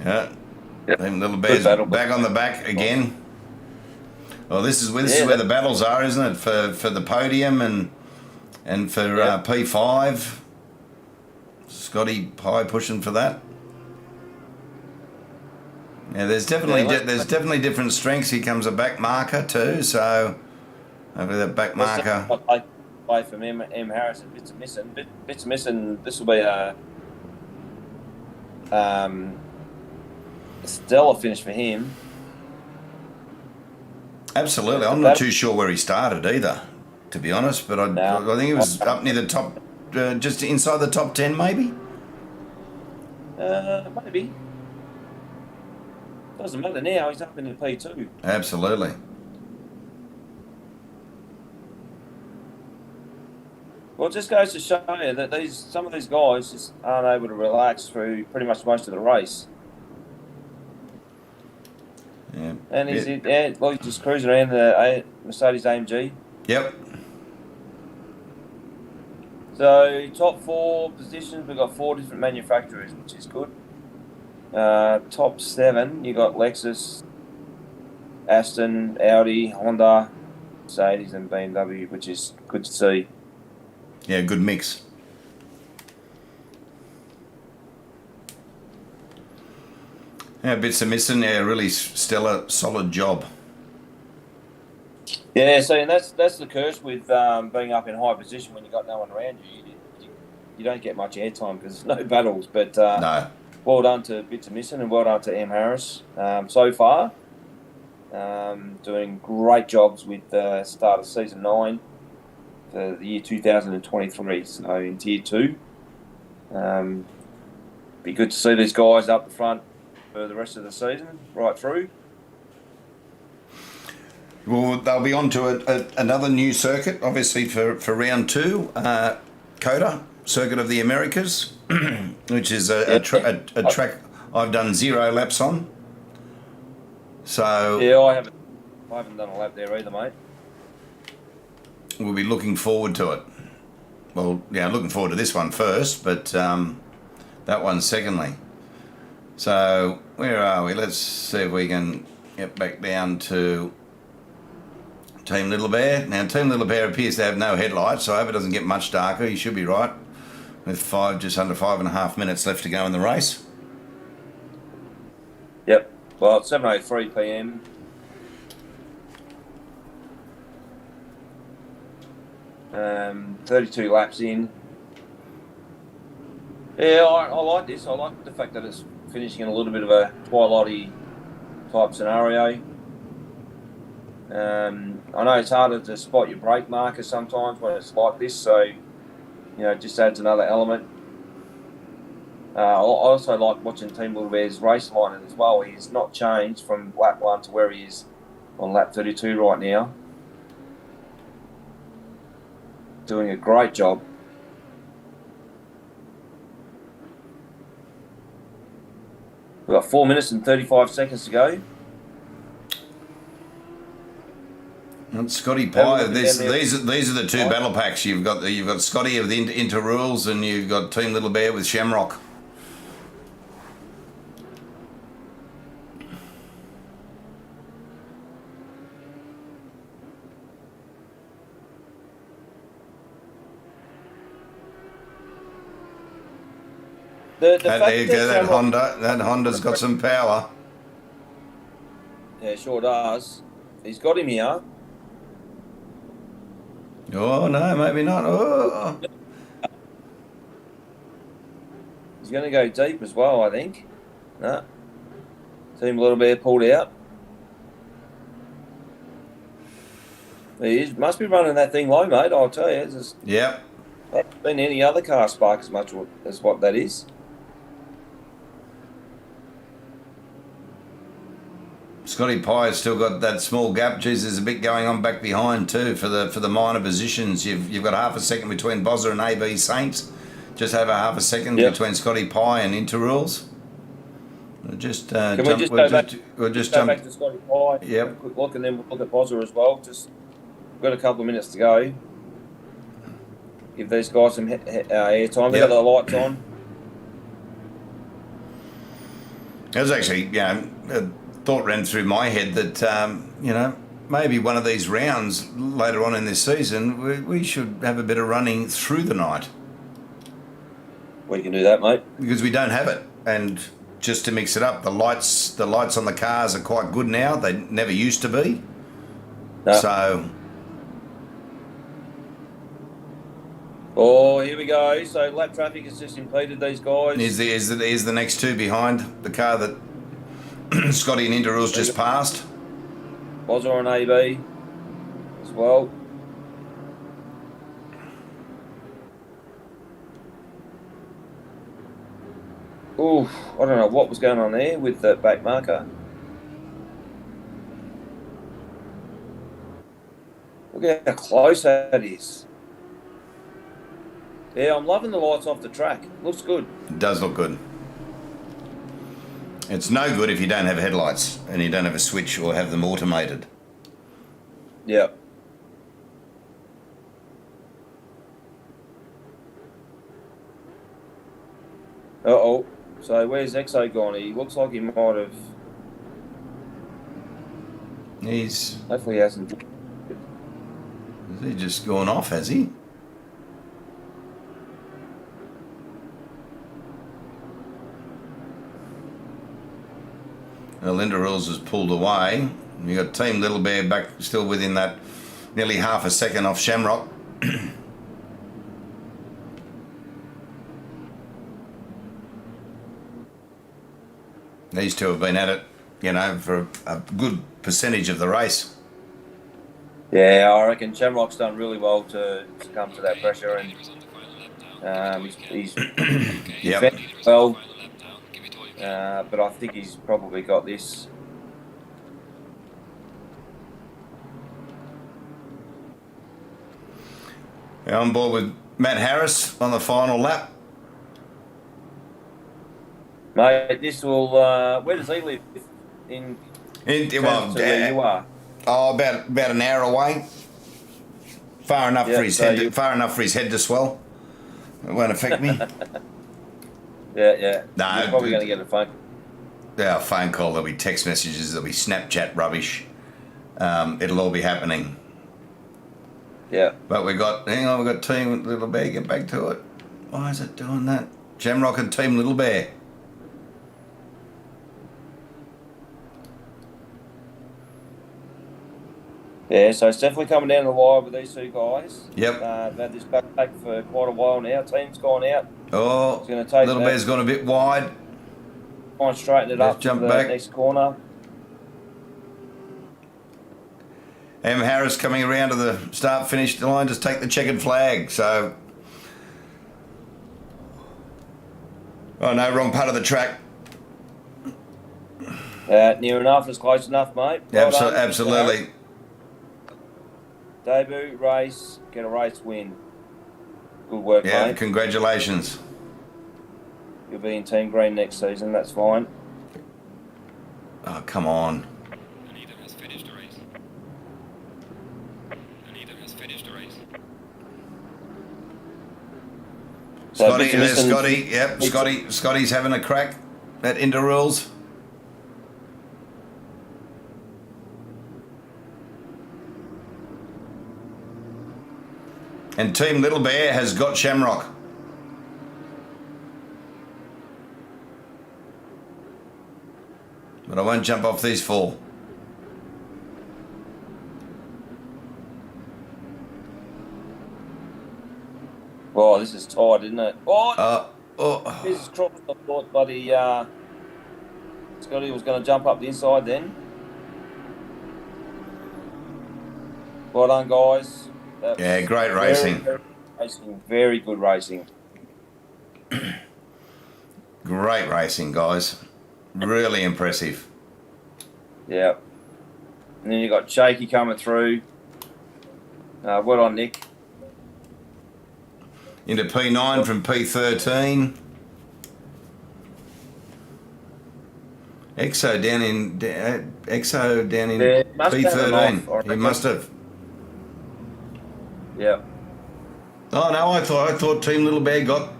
Yeah, them little bears back on the back again. Well, this is where the battles are, isn't it? For the podium and for P5. Scotty Pye pushing for that. Yeah, there's definitely different strengths. Here comes a back marker too. So over that back marker. Play from M. Harris. Bits missing. This will be a stellar finish for him. Absolutely. I'm not too sure where he started either, to be honest. But I think he was up near the top, just inside the top 10 maybe. Maybe. Doesn't matter now. He's up in the P2. Absolutely. Well, it just goes to show you that some of these guys just aren't able to relax through pretty much most of the race. Yeah. And he's just cruising around the Mercedes AMG. Yep. So top 4 positions, we've got 4 different manufacturers, which is good. Top 7, you got Lexus, Aston, Audi, Honda, Mercedes and BMW, which is good to see. Yeah, good mix. Yeah, bits are missing. Yeah, really stellar, solid job. Yeah, see, and that's the curse with being up in high position when you got no one around you. You don't get much airtime because there's no battles. But No. well done to Bits of Missing and well done to M Harris so far. Doing great jobs with the start of season 9 for the year 2023. So in tier 2, be good to see these guys up the front for the rest of the season, right through. Well, they'll be on to another new circuit, obviously, for round 2, COTA, Circuit of the Americas, which is a track I've done 0 laps on. So yeah, I haven't done a lap there either, mate. We'll be looking forward to it. Well, yeah, looking forward to this one first, but that one secondly. So where are we? Let's see if we can get back down to Team Little Bear. Now, Team Little Bear appears to have no headlights, so I hope it doesn't get much darker. You should be right. With just under 5.5 minutes left to go in the race. Yep. Well, it's 7:03 p.m. Um, 32 laps in. Yeah, I like this. I like the fact that it's finishing in a little bit of a twilighty type scenario. I know it's harder to spot your brake markers sometimes when it's like this, so it just adds another element. I also like watching Team Little Bear's race line as well. He's not changed from lap 1 to where he is on lap 32 right now. Doing a great job. We've got 4 minutes and 35 seconds to go. And Scotty Pye. These are the two battle packs. You've got Scotty of the Inter Rules, and you've got Team Little Bear with Shamrock. That Honda's got some power. Yeah, sure does. He's got him here. Oh no, maybe not. Oh. He's going to go deep as well, I think. No. Team Little Bear pulled out. He must be running that thing low, mate, I'll tell you. Yep. Not been any other car spark as much as what that is. Scotty Pye's still got that small gap. Geez, there's a bit going on back behind too for the minor positions. You've got half a second between Bozza and AB Saints. Just over half a second between Scotty Pye and Interrules. We'll just Can we just go back to Scotty Pye? Yep. Have a quick look, and then we'll look at Bozza as well. We've got a couple of minutes to go. Give these guys some air time. They've got the lights on. It was actually, a thought ran through my head that, maybe one of these rounds later on in this season, we should have a bit of running through the night. We can do that, mate. Because we don't have it. And just to mix it up, the lights on the cars are quite good now. They never used to be. No. So... Oh, here we go. So lap traffic has just impeded these guys. Is the next two behind the car that Scotty and Interrules just passed? Bozza and AB as well. Ooh, I don't know what was going on there with the back marker. Look how close that is. Yeah, I'm loving the lights off the track. Looks good. It does look good. It's no good if you don't have headlights and you don't have a switch or have them automated. Yeah. Uh-oh. So where's Exo gone? He looks like he might have... He's... Hopefully he hasn't... Has he just gone off, has he? Well, Linda Rules has pulled away. You got Team Little Bear back still within that nearly half a second off Shamrock. These two have been at it, you know, for a good percentage of the race. Yeah, I reckon Shamrock's done really well to succumb to that pressure, and he's Yep. defended well, but I think he's probably got this. We're on board with Matt Harris on the final lap. Mate, this will. Where does he live? In Well, where you are. Oh, about an hour away. Far enough Yeah, for his so head. you- Far enough for his head to swell. It won't affect me. Yeah. No, You're probably going to get a phone. Yeah, a phone call. There'll be text messages. There'll be Snapchat rubbish. It'll all be happening. Yeah. But we've got Team Little Bear. Get back to it. Why is it doing that? Shamrock and Team Little Bear. Yeah, so it's definitely coming down the wire with these two guys. Yep. They've had this back for quite a while now. Team's gone out. Oh, It's going to take Little that. Bear's gone a bit wide. Try and straighten it Let's up jump to the back. next corner. M. Harris coming around to the start-finish line. Just take the checkered flag. So, oh no, wrong part of the track. Near enough. It's close enough, mate. Well done. Absolutely. Debut race, get a race win. Good work, Yeah, mate. congratulations. You'll be in Team Green next season. That's fine. Oh, come on. Anita has finished the race. Anita has finished the race. So, Scotty, Mr. there's Mr. Scotty. Yep, Scotty's having a crack at Inter Rules. And Team Little Bear has got Shamrock. But I won't jump off these four. Oh, this is tight, isn't it? Oh, Oh, this is crossed. I thought, buddy. Scotty was going to jump up the inside then. Well done, guys. That yeah, was great racing. Very good racing. Great racing, guys. Really impressive. Yeah. And then you got Shaky coming through. Well done, Nick. Into P9 from P13. Exo down in Yeah, must have had him off, I P13. He reckon. must have. Yeah. Oh no, I thought Team Little Bear got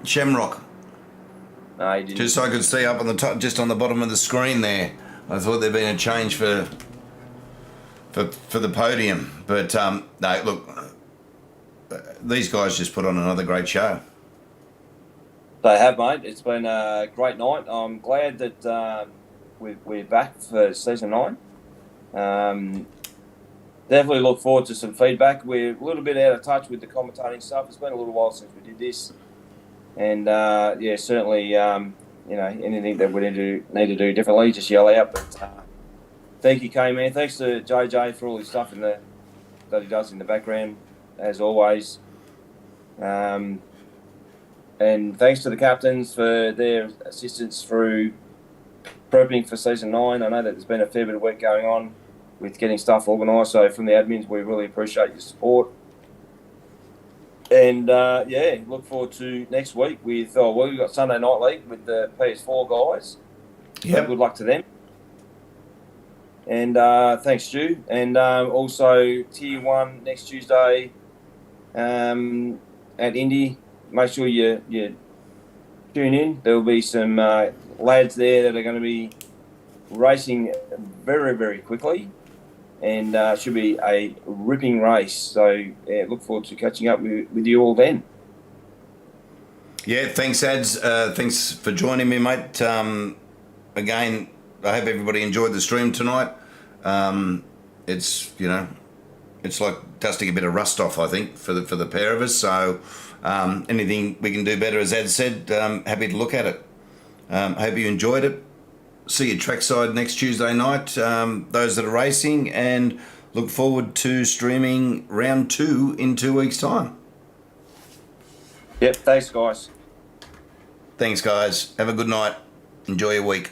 Shamrock. No, he didn't. Just so I could see up on the top, just on the bottom of the screen there. I thought there'd been a change for the podium, but no, look, these guys just put on another great show. They have, mate. It's been a great night. I'm glad that we're back for season 9. Definitely look forward to some feedback. We're a little bit out of touch with the commentating stuff. It's been a little while since we did this, and yeah, certainly, anything that we need to do differently, just yell out. But thank you, K-Man. Thanks to JJ for all his stuff that he does in the background, as always. And thanks to the captains for their assistance through prepping for season 9. I know that there's been a fair bit of work going on with getting stuff organised. So from the admins, we really appreciate your support. And yeah, look forward to next week with we've got Sunday Night League with the PS4 guys. So Yep. good luck to them. And thanks, Stu. And also Tier 1 next Tuesday at Indy. Make sure you tune in. There will be some lads there that are going to be racing very, very quickly. and should be a ripping race. So look forward to catching up with you all then. Yeah, thanks, Ads. Thanks for joining me, mate. Again, I hope everybody enjoyed the stream tonight. It's it's like dusting a bit of rust off, I think, for the pair of us. So anything we can do better, as Ad said, happy to look at it. Hope you enjoyed it. See you trackside next Tuesday night, those that are racing, and look forward to streaming round 2 in 2 weeks' time. Yep, thanks, guys. Thanks, guys. Have a good night. Enjoy your week.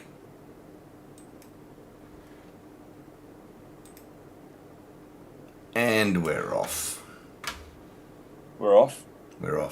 And we're off. We're off. We're off.